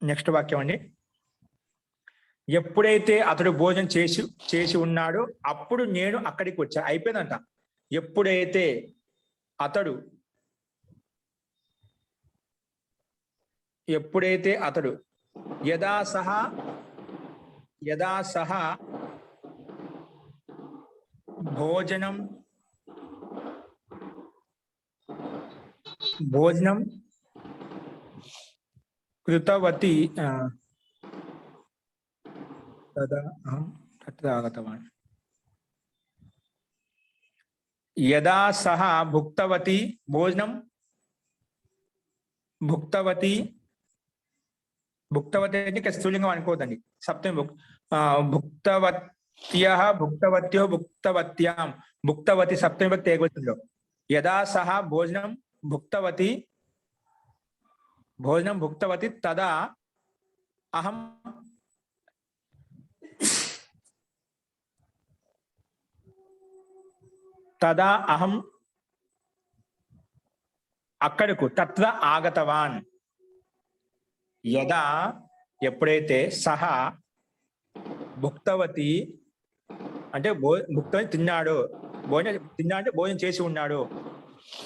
నెక్స్ట్ వాక్యం అండి. ఎప్పుడైతే అతడు భోజనం చేసి ఉన్నాడో అప్పుడు నేను అక్కడికి వచ్చా. అయిపోయిందంట. ఎప్పుడైతే అతడు యదా సహ భోజనం కృతవతి తదా అహం తత్ర ఆగతవాన్. యదా సహ భుక్తవతి భోజనం భుక్తవతి అంటే స్త్రీలింగం అనుకోవద్దండి. సప్తమి భుక్తవత్యః భుక్తవత్యో భుక్తవత్యాం భుక్తవతి సప్తమి భక్తి ఏకవచనంలో. యదా సహ భోజనం భుక్తవతి తదా అహం అక్కడకు తత్ర ఆగతవాన్. యదా ఎప్పుడైతే సహ భుక్తవతి అంటే భుక్తవతి తిన్నాడు. తిన్నా అంటే భోజనం చేసి ఉన్నాడు.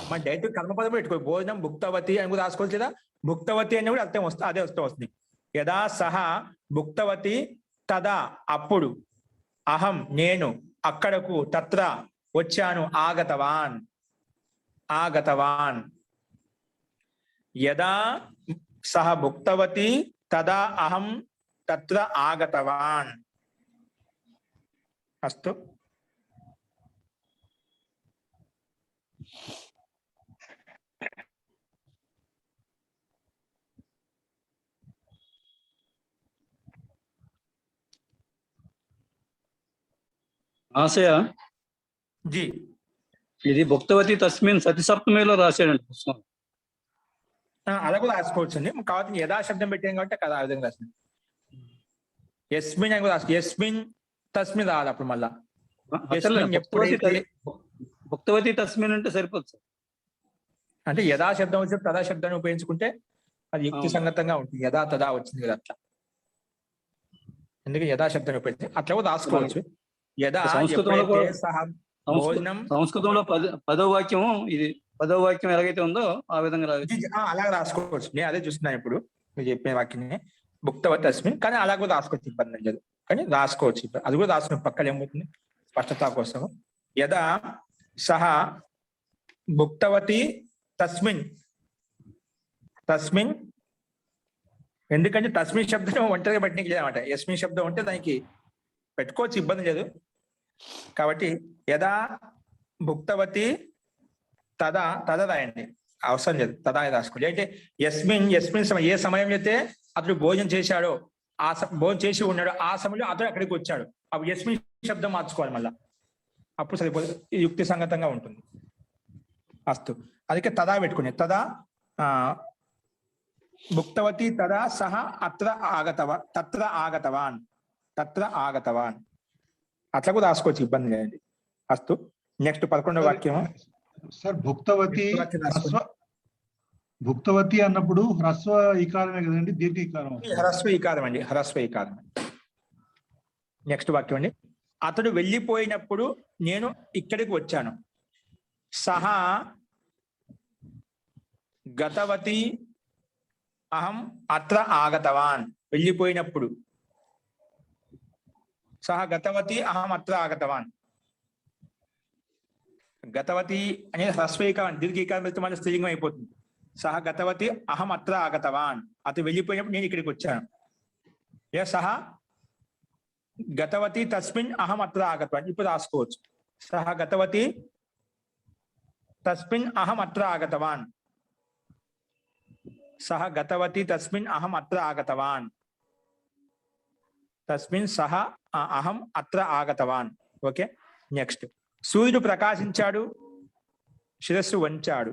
మన డైరెక్ట్ కర్మపదం పెట్టుకో. భోజనం భుక్తవతి అని కూడా రాసుకోవచ్చు కదా. భుక్తవతి అని కూడా అర్థం అదే వస్తుంది. యదా సహ భుక్తవతి తదా అప్పుడు అహం నేను అక్కడకు తత్ర వచ్చాను ఆగతవాన్. యదా సహ భుక్తవతి తదా అహం తత్ర ఆగతవాన్. అస్తు. ఆశయ జీ, ఇది భుక్తవతి తస్మిన్ సతి సప్తమిలో రాశాడండి పుస్తకం. అలా కూడా రాసుకోవచ్చండి. కాబట్టి యథాశబ్దం పెట్టాం కాబట్టి కదా ఆ విధంగా రాసింది. యస్మిన్ అని కూడా యస్మిన్ తస్మిన్ రావాలి. అప్పుడు మళ్ళా భుక్తవతి తస్మిన్ అంటే సరిపోతుంది. అంటే యథాశబ్దం వచ్చి తదాశబ్దాన్ని ఉపయోగించుకుంటే అది యుక్తి సంగతంగా ఉంటుంది. యథా తదా వచ్చింది కదా అట్లా. ఎందుకంటే యథాశబ్దాన్ని ఉపయోగించి అట్లా కూడా రాసుకోవచ్చు. యథా సంస్కృతంలో 10వ వాక్యం ఇది 10వ వాక్యం ఎలాగైతే ఉందో ఆ విధంగా రాయొచ్చు. అలా రాసుకోవచ్చు. నేను అదే చూస్తున్నాను ఇప్పుడు మీరు చెప్పిన వాక్యాన్ని భుక్తవతి తస్మిన్, కానీ అలా కూడా రాసుకోవచ్చు, ఇబ్బంది లేదు, కానీ రాసుకోవచ్చు. అది కూడా రాసుకున్న పక్కన ఏమవుతుంది స్పష్టత కోసం. యదా సహ భుక్తవతి తస్మిన్, తస్మిన్ ఎందుకంటే తస్మిన్ శబ్దం ఒంటరిగా పెట్టడానికి లేదన్నమాట. యస్మిన్ శబ్దం ఉంటే దానికి పెట్టుకోవచ్చు, ఇబ్బంది లేదు. కాబట్టి యదా భుక్తవతి తదా, తదా రాయండి, అవసరం లేదు, తదా రాసుకోండి. అంటే యస్మిన్ ఏ సమయం అయితే అతడు భోజనం చేశాడో, భోజనం చేసి ఉన్నాడో ఆ సమయంలో అతడు అక్కడికి వచ్చాడు, అప్పుడు యస్మిన్ శబ్దం మార్చుకోవాలి మళ్ళా, అప్పుడు సరిపోదు, యుక్తి సంగతంగా ఉంటుంది. అస్తు, అందుకే తదా పెట్టుకునే. తదా భుక్తవతి తదా సహ అత్ర ఆగతవాన్, తత్ర ఆగతవాన్, అట్లా కూడా రాసుకోవచ్చు, ఇబ్బంది లేదండి. అస్తు, నెక్స్ట్ 11వ వాక్యము. సార్ భుక్తవతి అన్నప్పుడు హ్రస్వ ఈకారమే కదండి, దీర్ఘ ఈకారం? హ్రస్వ ఈకారం అండి, హ్రస్వ ఈకారం. నెక్స్ట్ వాక్యం అండి. అతడు వెళ్ళిపోయినప్పుడు నేను ఇక్కడికి వచ్చాను. సహా గతవతి అహం అత్ర ఆగతవాన్, వెళ్ళిపోయినప్పుడు. సహ గతవతి అహం అత్ర ఆగతవాన్. గతవతి అనేది హ్రస్వీకారం, దీర్ఘీకారం వెళ్తే మన స్త్రీలింగం అయిపోతుంది. సహ గతవతి అహం అత్ర ఆగతవాన్, అతను వెళ్ళిపోయినప్పుడు నేను ఇక్కడికి వచ్చాను. ఏ సహ గతవతి తస్మిన్ అహం అత్ర ఆగతవాన్, ఇప్పుడు రాసుకోవచ్చు. సహ గతవతి తస్మిన్ అహం అత్ర ఆగతవాన్, సహ గతవతి తస్మిన్ అహం అత్ర ఆగతవాన్, తస్మిన్ సహ అహం అత్ర ఆగతవాన్. Okay, next. సూర్యుడు ప్రకాశించాడు, శిరస్సు వంచాడు.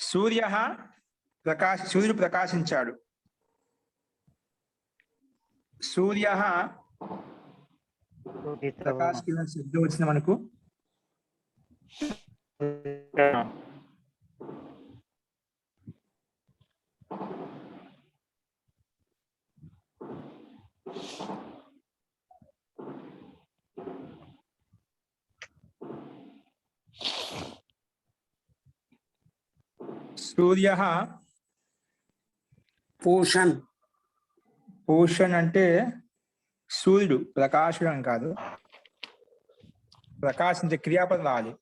సూర్యుడు ప్రకాశించాడు. సూర్య ప్రకాశించిన శబ్దం వచ్చింది మనకు. సూర్య పూషన్. పూషన్ అంటే సూర్యుడు, ప్రకాశం కాదు, ప్రకాశించే క్రియాపదం రావాలి.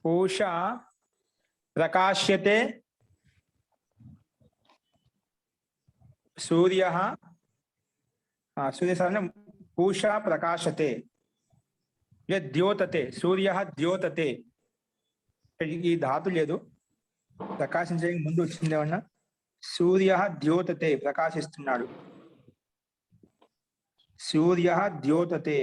పూష ప్రకాశ్యతే, సూర్య సూర్య పూష ప్రకాశతే, ద్యోతతే, సూర్య ద్యోతతే. ఈ ధాతు లేదు, ప్రకాశించే ముందు వచ్చింది ఏమన్నా. సూర్య ద్యోతతే, ప్రకాశిస్తున్నాడు. సూర్య ద్యోతతే,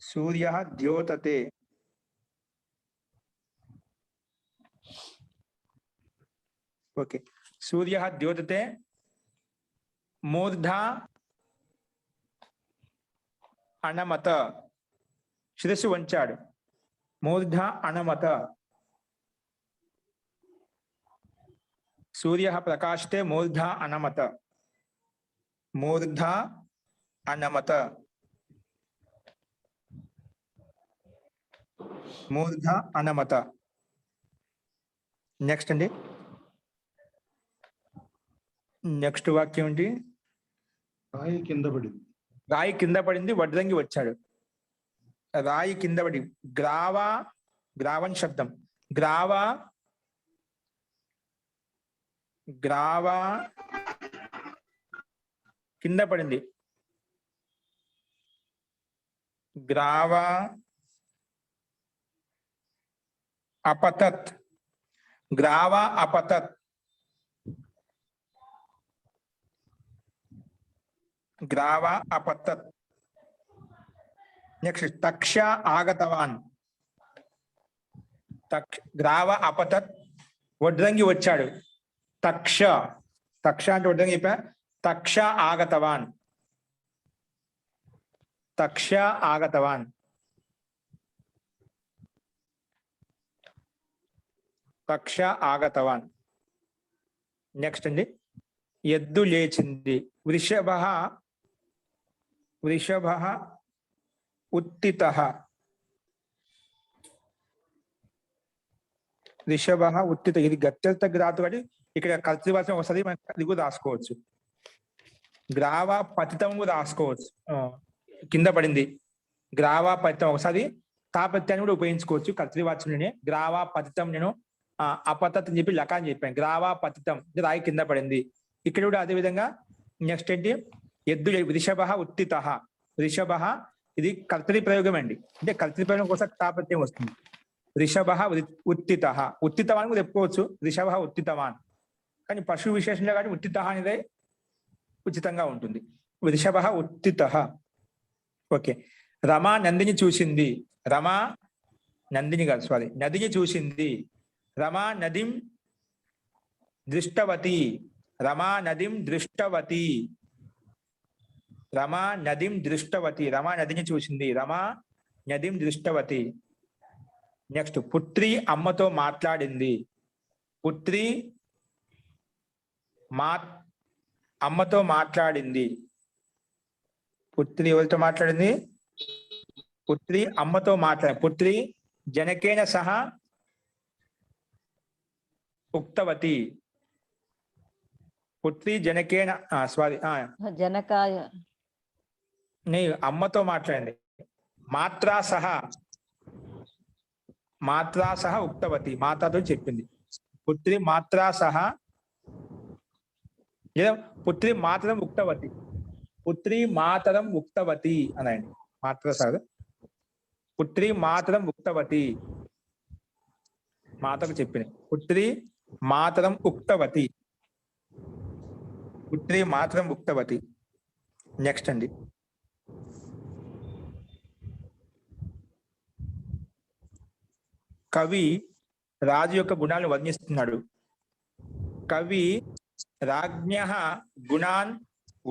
సూర్య ద్యోతతే. ఓకే, సూర్య ద్యోతతే. మూర్ధ అనమత, శిరస్సు వంచాడు. మూర్ధ అనమత. సూర్య ప్రకాశతే మూర్ధ అనమత, మూర్ధ అనమత, మూర్ధ అనమత. నెక్స్ట్ అండి, నెక్స్ట్ వాక్యం ఏంటి? రాయి కింద పడింది. రాయి కింద పడింది, వడ్రంగి వచ్చాడు. రాయి కింద పడి, గ్రావా, గ్రావన్ శబ్దం, గ్రావా, గ్రావా కింద పడింది. గ్రావా అపతత్, గ్రావా అపతత్, గ్రావా అపతత్. నెక్స్ట్, తక్ష ఆగతవాన్. గ్రావ అపతత్, వడ్రంగి వచ్చాడు. తక్ష, తక్ష అంటే వడ్రంగి చెప్పా. తక్ష ఆగతవాన్, తక్ష ఆగతవాన్, తక్ష ఆగతవాన్. నెక్స్ట్ అండి, ఎద్దు లేచింది. వృషభ ఉత్థితః. వృషభ ఉత్థిత. ఇది గత్యంత ధాతు కాబట్టి ఇక్కడ కర్తృవాచకం వస్తుంది. మనకి అది కూడా రాసుకోవచ్చు. గ్రావ పతితం కూడా రాసుకోవచ్చు. కింద పడింది. గ్రావ పతితం ఒకసారి తాపత్యాన్ని కూడా ఉపయోగించుకోవచ్చు. కర్తృవాచకంలోనే గ్రావ పతితం నేను అపతత్ అని చెప్పి లకా అని చెప్పాను. గ్రావ పతితం రాయి కింద పడింది. ఇక్కడ కూడా అదే విధంగా నెక్స్ట్ ఏంటి, ఎద్దు వృషభ ఉత్థిత. వృషభ ఇది కర్తరి ప్రయోగం అండి. అంటే కర్తరి ప్రయోగం కోసం తాపత్యం వస్తుంది. వృషభ ఉత్థిత. ఉత్థితవాన్ కూడా చెప్పుకోవచ్చు. వృషభ ఉత్థితవాన్. కానీ పశువు విశేషంగా కాబట్టి ఉత్థిత అనేదే ఉచితంగా ఉంటుంది. వృషభ ఉత్థిత. ఓకే. రమా నందిని చూసింది. రమా నందిని కాదు, సారీ, నదిని చూసింది. రమా నదిం దృష్టవతి. రమా నదిం దృష్టవతి. రమా నదిం దృష్టవతి. రమా నదిని చూసింది. రమా నదిం దృష్టవతి. నెక్స్ట్ పుత్రి అమ్మతో మాట్లాడింది. పుత్రి అమ్మతో మాట్లాడింది. పుత్రి ఎవరితో మాట్లాడింది? పుత్రి అమ్మతో మాట్లాడింది. పుత్రి జనకేన సహా ఉక్తవతి. పుత్రి జనకేన సారీ జనకాయ నీ అమ్మతో మాట్లాడింది. మాత్రా సహా ఉక్తవతి. మాతాతో చెప్పింది. పుత్రి మాత్రా సహా లేదా పుత్రి మాతరం ఉక్తవతి. పుత్రి మాతరం ఉక్తవతి అనండి. మాత్ర సహా పుత్రి మాతరం ఉక్తవతి. మాతకు చెప్పింది. పుత్రి మాతరం ఉక్తవతి. పుత్రి మాతరం ఉక్తవతి. నెక్స్ట్ అండి, కవి రాజు యొక్క గుణాలను వర్ణిస్తున్నాడు. కవి రాజ్ఞః గుణాన్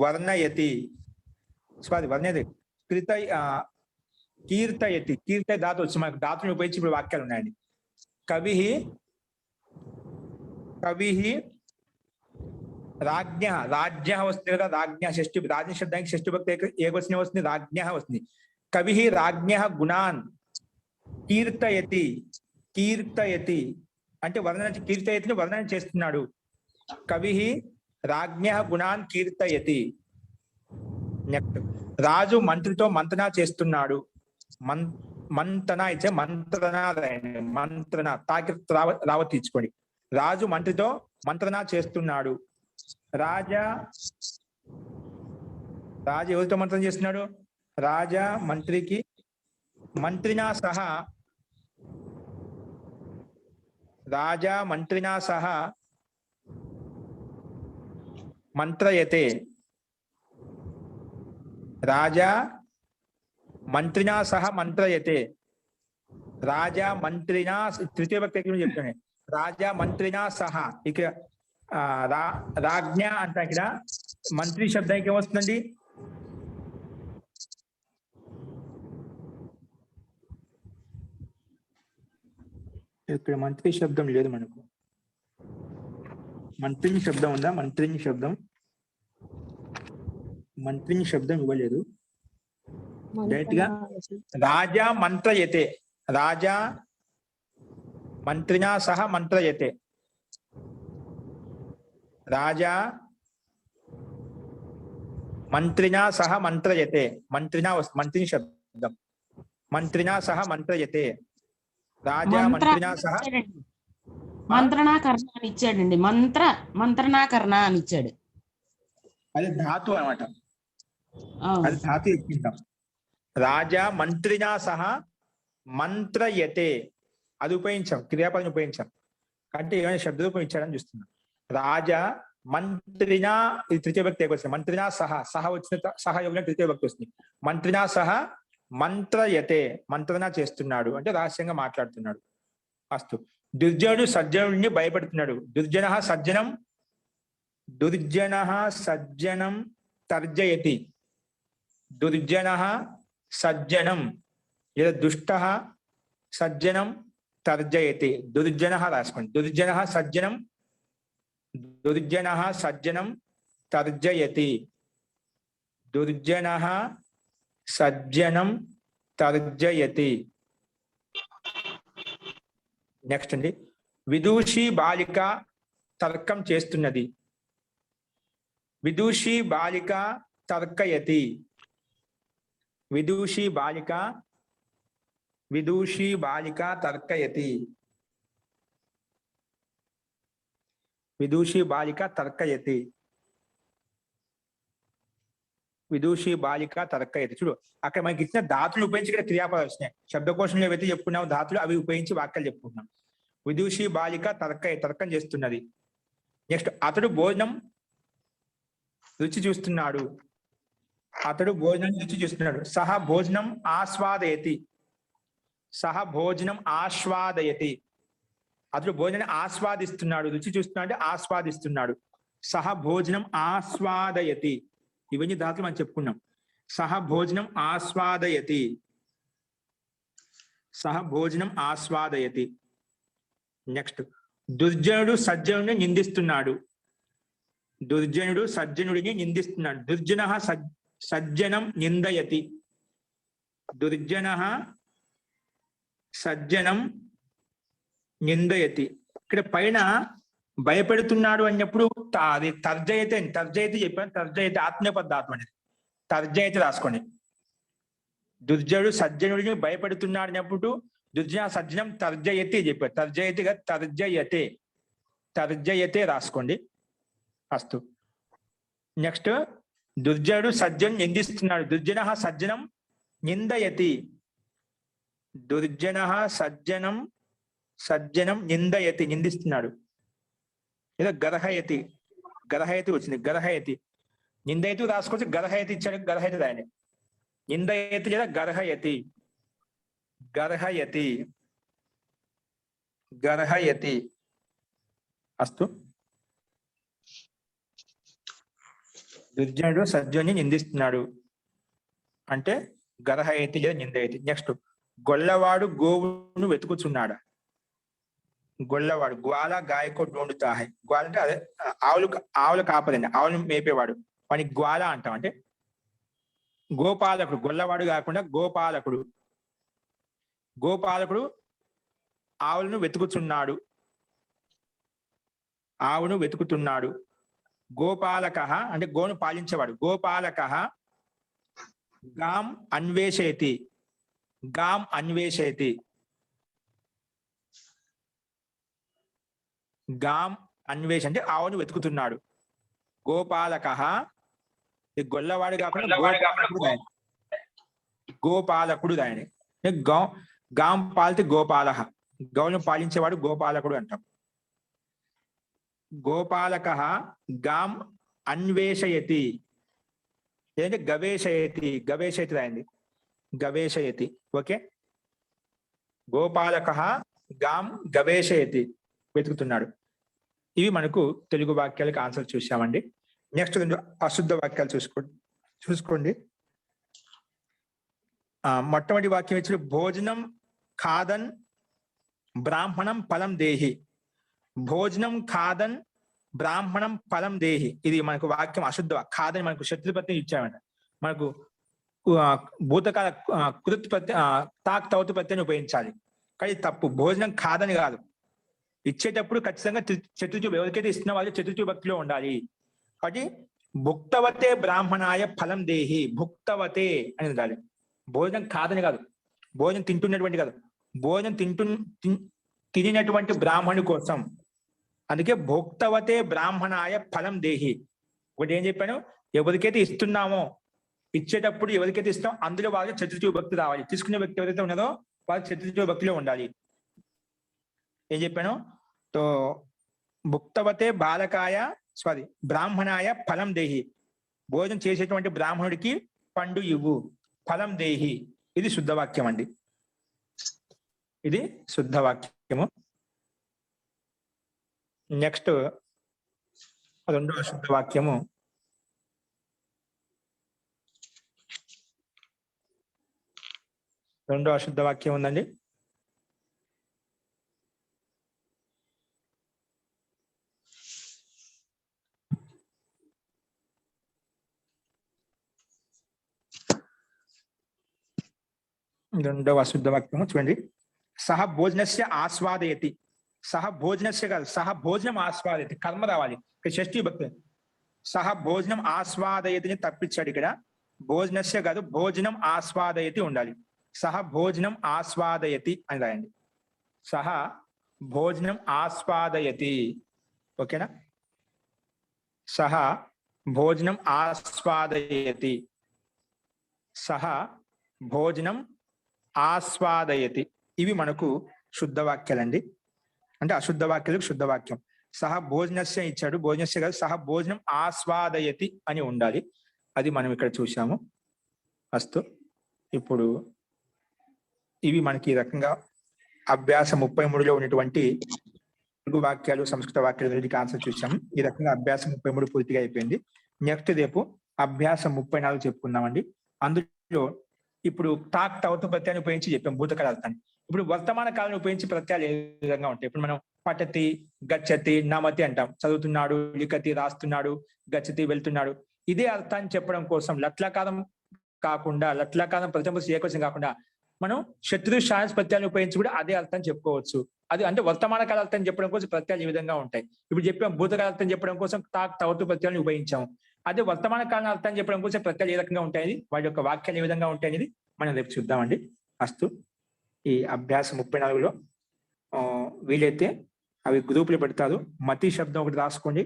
వర్ణయతి. స్వాది వర్ణయతి కీర్తయతి. కీర్తయ ధాతు వచ్చి మనకు ధాతుని ఉపయోగించి ఇప్పుడు వాక్యాలు ఉన్నాయండి. కవి రాజ్ఞ వస్తుంది కదా. రాజ్ఞ షష్ఠి, రాజ్ఞ శబ్దానికి షష్ఠి భక్తి ఏకవచనం వస్తుంది. రాజ్ఞ వస్తుంది. కవి రాజ్ఞ గుణాన్ కీర్తయతి. కీర్తయతి అంటే వర్ణన, కీర్తయతిని వర్ణన చేస్తున్నాడు. కవి రాజ్ఞ గుణాన్ కీర్తయతి. నెక్స్ట్ రాజు మంత్రితో మంతనా చేస్తున్నాడు. మంతన ఇచ్చే మంత్రణ తాకి రావత్ తీసుకోండి. రాజు మంత్రితో మంత్రణ చేస్తున్నాడు. రాజు ఎవరితో మంత్రం చేస్తున్నాడు? రాజా మంత్రికి మంత్రినా సహా. రాజా మంత్రినా సహా మంత్రయతే. రాజా మంత్రినా సహ మంత్రయతే. రాజా మంత్రినా తృతీయ భక్తి చెప్తాను. రాజా మంత్రినా సహ. ఇక్కడ రాజ్ఞ అంటే ఇక్కడ మంత్రి శబ్దానికి ఏమొస్తుందండి? ఇక్కడ మంత్రి శబ్దం లేదు మనకు. మంత్రిని శబ్దం ఉందా? మంత్రిని శబ్దం ఇవ్వలేదు. డైరెక్ట్ గా రాజా మంత్రయతే. రాజా మంత్రినా సహ మంత్రయతే. రాజా మంత్రినా సహ మంత్రయతే. మంత్రిని శబ్దం. మంత్రినా సహ మంత్రయతే. రాజా మంత్రినా సహ మంత్రణాకరణ అని ఇచ్చాడండి. మంత్రణాకరణ అని ఇచ్చాడు. అది ధాతు అన్నమాట. అది ధాతు ఎక్కిందాం. రాజా మంత్రినా సహ మంత్రయతే. అది ఉపయోగించాం, క్రియాపదం ఉపయోగించాం. అంటే ఏమైనా శబ్దరూపం ఇచ్చాడని చూస్తున్నాం. రాజా మంత్రినా, ఇది తృతీయ భక్తి వస్తుంది. మంత్రినా సహ వచ్చిన సహయోగం తృతీయ భక్తి వస్తుంది. మంత్రినా సహ మంత్రయతే. మంత్రణ చేస్తున్నాడు అంటే రహస్యంగా మాట్లాడుతున్నాడు. అస్తు. దుర్జనుడు సజ్జనుడిని భయపెడుతున్నాడు. దుర్జన సజ్జనం తర్జయతి. దుర్జన సజ్జనం లేదా దుష్ట సజ్జనం తర్జయతి. దుర్జన రాసుకోండి. దుర్జన సజ్జనం తర్జయతి. దుర్జనః సజ్జనం తర్జయతి. నెక్స్ట్ అండి, విదూషి బాలిక తర్కం చేస్తున్నది. విదూషి బాలిక తర్కయతి. విదూషి బాలిక తర్కయతి. విదూషి బాలిక తర్కయతి. విదూషి బాలిక తర్కయతి. చూడు, అక్కడ మనకి ఇచ్చిన ధాతులు ఉపయోగించి ఇక్కడ క్రియాపదాలు వచ్చినాయి. శబ్దకోశంలో ఏవైతే చెప్పుకున్నాం ధాతులు, అవి ఉపయోగించి వాక్యాలు చెప్పుకుంటున్నాం. విదూషి బాలిక తర్కం చేస్తున్నది. నెక్స్ట్, అతడు భోజనం రుచి చూస్తున్నాడు. అతడు భోజనం రుచి చూస్తున్నాడు. సహ భోజనం ఆస్వాదయతి. సహ భోజనం ఆస్వాదయతి. అతడు భోజనం ఆస్వాదిస్తున్నాడు. రుచి చూస్తున్నాడు అంటే ఆస్వాదిస్తున్నాడు. సహ భోజనం ఆస్వాదయతి. ఇవన్నీ ధాతులు మనం చెప్పుకున్నాం. సహ భోజనం ఆస్వాదయతి. సహ భోజనం ఆస్వాదయతి. నెక్స్ట్, దుర్జనుడు సజ్జనుడిని నిందిస్తున్నాడు. దుర్జనుడు సజ్జనుడిని నిందిస్తున్నాడు. దుర్జనః సజ్జనం నిందయతి. దుర్జనః సజ్జనం నిందయతి. ఇక్కడ పైన భయపెడుతున్నాడు అన్నప్పుడు అది తర్జయతి అని, తర్జయతి చెప్పాను. తర్జయతి ఆత్మనేపథ ధాతు అనేది. తర్జయతి రాసుకోండి. దుర్జనుడు సజ్జనుడిని భయపెడుతున్నాడు అన్నప్పుడు దుర్జన సజ్జనం తర్జయతి చెప్పారు. తర్జయతిగా తర్జయతే రాసుకోండి. అస్తు. నెక్స్ట్, దుర్జనుడు సజ్జను నిందిస్తున్నాడు. దుర్జనః సజ్జనం నిందయతి. దుర్జనః సజ్జనం నిందయతి, నిందిస్తున్నాడు. ఏదో గర్హయతి వచ్చింది. గర్హయతి. నిందయతి రాసుకోవచ్చు. గర్హయతి ఇచ్చాడు, గర్హయతి రాయండి. నిందయతి లేదా గర్హయతి. అస్తు. దుర్జనుడు సజ్జుని నిందిస్తున్నాడు అంటే గర్హయతి లేదా నిందయతి. నెక్స్ట్, గొల్లవాడు గోవును వెతుకుచున్నాడా. గొల్లవాడు గ్వాల గాయకో డోండుతాహై. గ్వాల అంటే అదే ఆవులు కాపదండి, ఆవులు మేపేవాడు. వాడిని గ్వాల అంటాం. అంటే గోపాలకుడు. గొల్లవాడు కాకుండా గోపాలకుడు ఆవులను వెతుకుతున్నాడు. గోపాలకః అంటే గోను పాలించేవాడు. గోపాలకః గాం అన్వేషయతి. అంటే ఆవును వెతుకుతున్నాడు. గోపాలకః గొల్లవాడు కాకుండా గోపాలకుడు దాని. గాం పాలితే గోపాలః, గౌను పాలించేవాడు గోపాలకుడు అంటాం. గోపాలకః గాం అన్వేషయతి లేదంటే గవేషయతి రాయండి. గవేషయతి. ఓకే. గోపాలకః గాం గవేషయతి, వెతుకుతున్నాడు. ఇవి మనకు తెలుగు వాక్యాలకు ఆన్సర్ చూసామండి. నెక్స్ట్ 2 అశుద్ధ వాక్యాలు చూసుకోండి. మొట్టమొదటి వాక్యం ఇచ్చిన భోజనం ఖాదన్ బ్రాహ్మణం ఫలం దేహి. భోజనం ఖాదన్ బ్రాహ్మణం ఫలం దేహి. ఇది మనకు వాక్యం అశుద్ధ. ఖాదని మనకు శత్రుపత్ని ఇచ్చామంట. మనకు భూతకాల కృత్ ప్రత్యయ తాక్ తౌతు ప్రత్యయాన్ని ఉపయోగించాలి. కానీ తప్పు. భోజనం ఖాదని కాదు. ఇచ్చేటప్పుడు ఖచ్చితంగా చతుర్థి, ఎవరికైతే ఇస్తున్న వాళ్ళు చతుర్థి భక్తిలో ఉండాలి. కాబట్టి భుక్తవతే బ్రాహ్మణాయ ఫలం దేహి. భుక్తవతే అని ఉండాలి. భోజనం కాదని కాదు, భోజనం తింటున్నటువంటి కాదు, భోజనం తినినటువంటి బ్రాహ్మణు కోసం. అందుకే భోక్తవతే బ్రాహ్మణాయ ఫలం దేహి. ఒకటి ఏం చెప్పాను, ఎవరికైతే ఇస్తున్నామో ఇచ్చేటప్పుడు ఎవరికైతే ఇస్తాం అందులో వాళ్ళకి చతుర్థి భక్తి రావాలి. తీసుకునే వ్యక్తి ఎవరైతే ఉన్నదో వాళ్ళు చతుర్థి భక్తిలో ఉండాలి. ఏం చెప్పాను, తో భుక్తవతే బ్రాహ్మణాయ ఫలం దేహి. భోజనం చేసేటువంటి బ్రాహ్మణుడికి పండు ఇవ్వు, ఫలం దేహి. ఇది శుద్ధవాక్యం అండి. ఇది శుద్ధవాక్యము. నెక్స్ట్ 2వ శుద్ధవాక్యము. రెండో అశుద్ధ వాక్యం ఉందండి. రెండవ అశుద్ధ వాక్యము చూడండి. సహ భోజనస్య ఆస్వాదయతి. సహ భోజనస్య కాదు, సహ భోజనం ఆస్వాదయతి, కర్మ రావాలి ఇక్కడ. షష్ఠీ భక్తి సహ భోజనం ఆస్వాదయతిని తప్పించాడు ఇక్కడ. భోజనస్య కాదు, భోజనం ఆస్వాదయతి ఉండాలి. సహ భోజనం ఆస్వాదయతి అని రాయండి. సహ భోజనం ఆస్వాదయతి. ఓకేనా? సహ భోజనం ఆస్వాదయతి. సహ భోజనం ఆస్వాదయతి. ఇవి మనకు శుద్ధ వాక్యాలండి. అంటే అశుద్ధ వాక్యాలకు శుద్ధ వాక్యం. సహ భోజనస్య ఇచ్చాడు, భోజనస్య కాదు, సహ భోజనం ఆస్వాదయతి అని ఉండాలి. అది మనం ఇక్కడ చూసాము. అస్తు. ఇప్పుడు ఇవి మనకి ఈ రకంగా అభ్యాస 33లో ఉన్నటువంటి తెలుగు వాక్యాలు, సంస్కృత వాక్యాలు వీటికి ఆన్సర్ చూసాము. ఈ రకంగా అభ్యాసం 33 పూర్తిగా అయిపోయింది. నెక్స్ట్ రేపు అభ్యాసం 34 చెప్పుకుందామండి. అందులో ఇప్పుడు తాక్ తవతు ప్రత్యయాన్ని ఉపయోగించి చెప్పాం భూతకాల అర్థాన్ని. ఇప్పుడు వర్తమాన కాలాన్ని ఉపయోగించి ప్రత్యయాలు ఏ విధంగా ఉంటాయి? ఇప్పుడు మనం పఠతి, గచ్చతి, నమతి అంటాం. చదువుతున్నాడు, లిఖతి రాస్తున్నాడు, గచ్చతి వెళ్తున్నాడు. ఇదే అర్థాన్ని చెప్పడం కోసం లట్లకారం కాకుండా, లట్లకారం ప్రతిమ ఏకవచనం కాకుండా మనం శత్రు శాన్స్ ప్రత్యయాన్ని ఉపయోగించి కూడా అదే అర్థం చెప్పుకోవచ్చు. అది అంటే వర్తమాన కాల అర్థం చెప్పడం కోసం ప్రత్యయాలు ఈ విధంగా ఉంటాయి. ఇప్పుడు చెప్పాం భూతకాల అర్థం చెప్పడం కోసం తాక్ తవతు ప్రత్యయాన్ని ఉపయోగించాము. అదే వర్తమాన కాలం అర్థం చెప్పడం కోసం ప్రత్యయాలు ఏ రకంగా ఉంటాయి, వాటి యొక్క వాక్యాలు ఏ విధంగా ఉంటాయి అనేది మనం రేపు చూద్దామండి. అస్తు. ఈ అభ్యాసం 34లో వీలైతే అవి గ్రూపులు పెడతారు. మతి శబ్దం ఒకటి రాసుకోండి,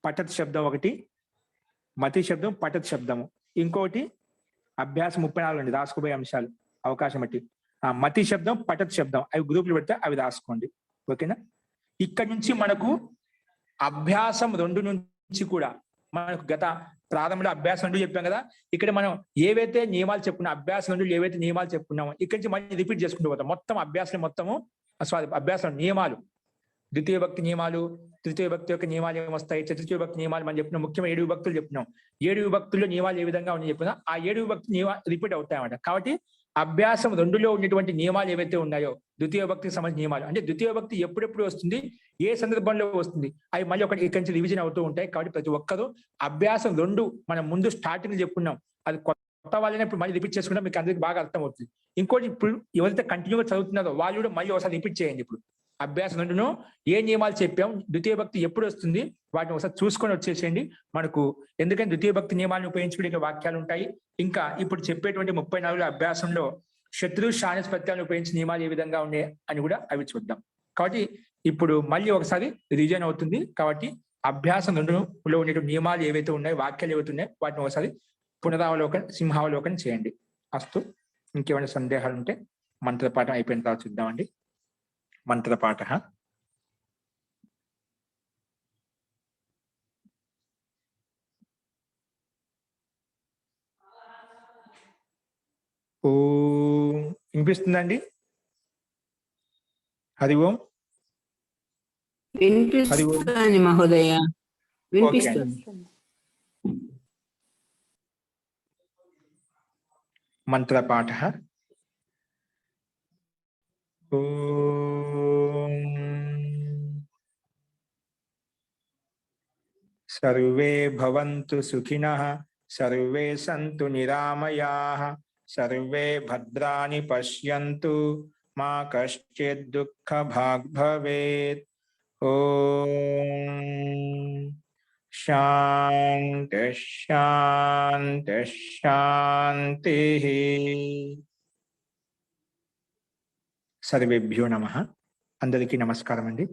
పఠత్ శబ్దం ఒకటి, మతి శబ్దం పఠత్ శబ్దము ఇంకోటి. అభ్యాసం 34 అండి రాసుకోబోయే అంశాలు అవకాశం బట్టి. మతి శబ్దం పఠత్ శబ్దం అవి గ్రూపులు పెడితే అవి రాసుకోండి. ఓకేనా? ఇక్కడ నుంచి మనకు అభ్యాసం 2 నుంచి కూడా మనకు గత ప్రారంభంలో అభ్యాసం 2 చెప్పాం కదా. ఇక్కడ మనం ఏవైతే నియమాలు చెప్పుకున్నాం, అభ్యాసం 2 ఏవైతే నియమాలు చెప్పుకున్నామో ఇక్కడి నుంచి మళ్ళీ రిపీట్ చేసుకుంటూ పోతాం. మొత్తం అభ్యాసం మొత్తము అభ్యాసం నియమాలు, ద్వితీయ విభక్తి నియమాలు, తృతీయ విభక్తి యొక్క నియమాలు ఏమొస్తాయి, చతుర్థ విభక్తి నియమాలు మనం చెప్పినాం. ముఖ్యమైన 7 విభక్తులు చెప్పినాం. 7 విభక్తుల్లో నియమాలు ఏ విధంగా ఉన్నాయో చెప్పినా ఆ 7 విభక్తి నియమాలు రిపీట్ అవుతాయన్నమాట. కాబట్టి అభ్యాసం 2లో ఉన్నటువంటి నియమాలు ఏవైతే ఉన్నాయో ద్వితీయ విభక్తికి సంబంధించిన నియమాలు, అంటే ద్వితీయ విభక్తి ఎప్పుడెప్పుడు వస్తుంది, ఏ సందర్భంలో వస్తుంది, అవి మళ్ళీ ఒకటి ఇక్కడి నుంచి రివిజన్ అవుతూ ఉంటాయి. కాబట్టి ప్రతి ఒక్కరూ అభ్యాసం 2 మనం ముందు స్టార్టింగ్ చెప్పుకున్నాం, అది కొత్త వాళ్ళని ఇప్పుడు మళ్ళీ రిపీట్ చేసుకుంటే మీకు అందరికి బాగా అర్థం అవుతుంది. ఇంకోటి ఇప్పుడు ఎవరైతే కంటిన్యూగా చదువుతున్నారో వాళ్ళు కూడా మళ్ళీ ఒకసారి రిపీట్ చేయండి. ఇప్పుడు అభ్యాసం 2 ఏ నియమాలు చెప్పాం, ద్వితీయ భక్తి ఎప్పుడు వస్తుంది, వాటిని ఒకసారి చూసుకొని వచ్చేసేయండి మనకు. ఎందుకంటే ద్వితీయ భక్తి నియమాలను ఉపయోగించుకునే వాక్యాలు ఉంటాయి. ఇంకా ఇప్పుడు చెప్పేటువంటి 34 అభ్యాసంలో శత్రు శానిస్ ప్రత్యయాలను ఉపయోగించి నియమాలు ఏ విధంగా ఉన్నాయి అని కూడా అవి చూద్దాం. కాబట్టి ఇప్పుడు మళ్ళీ ఒకసారి రివిజన్ అవుతుంది. కాబట్టి అభ్యాసం 2లో ఉండే నియమాలు ఏవైతే ఉన్నాయో, వాక్యాలు ఏవైతే ఉన్నాయో వాటిని ఒకసారి పునరావలోకన, సింహావలోకన చేయండి. అస్తు. ఇంకేమైనా సందేహాలు ఉంటే మంత్రపాఠం అయిపోయిన తర్వాత చూద్దామండి. మంత్రపాఠ. ఓం. వినిపిస్తుందండి? హరి ఓం. వినిపిస్తుంది మహోదయ, వినిపిస్తుంది. మంత్రపాఠ. ఓం. సర్వే భవంతు సుఖినః, సర్వే సంతు నిరామయాః, సర్వే భద్రాని పశ్యంతు, మా కశ్చిద్ దుఃఖభాగ్ భవేత్. ఓం శాంతి శాంతి శాంతి. సర్వేభ్యో నమః. అందరికీ నమస్కారం అండి.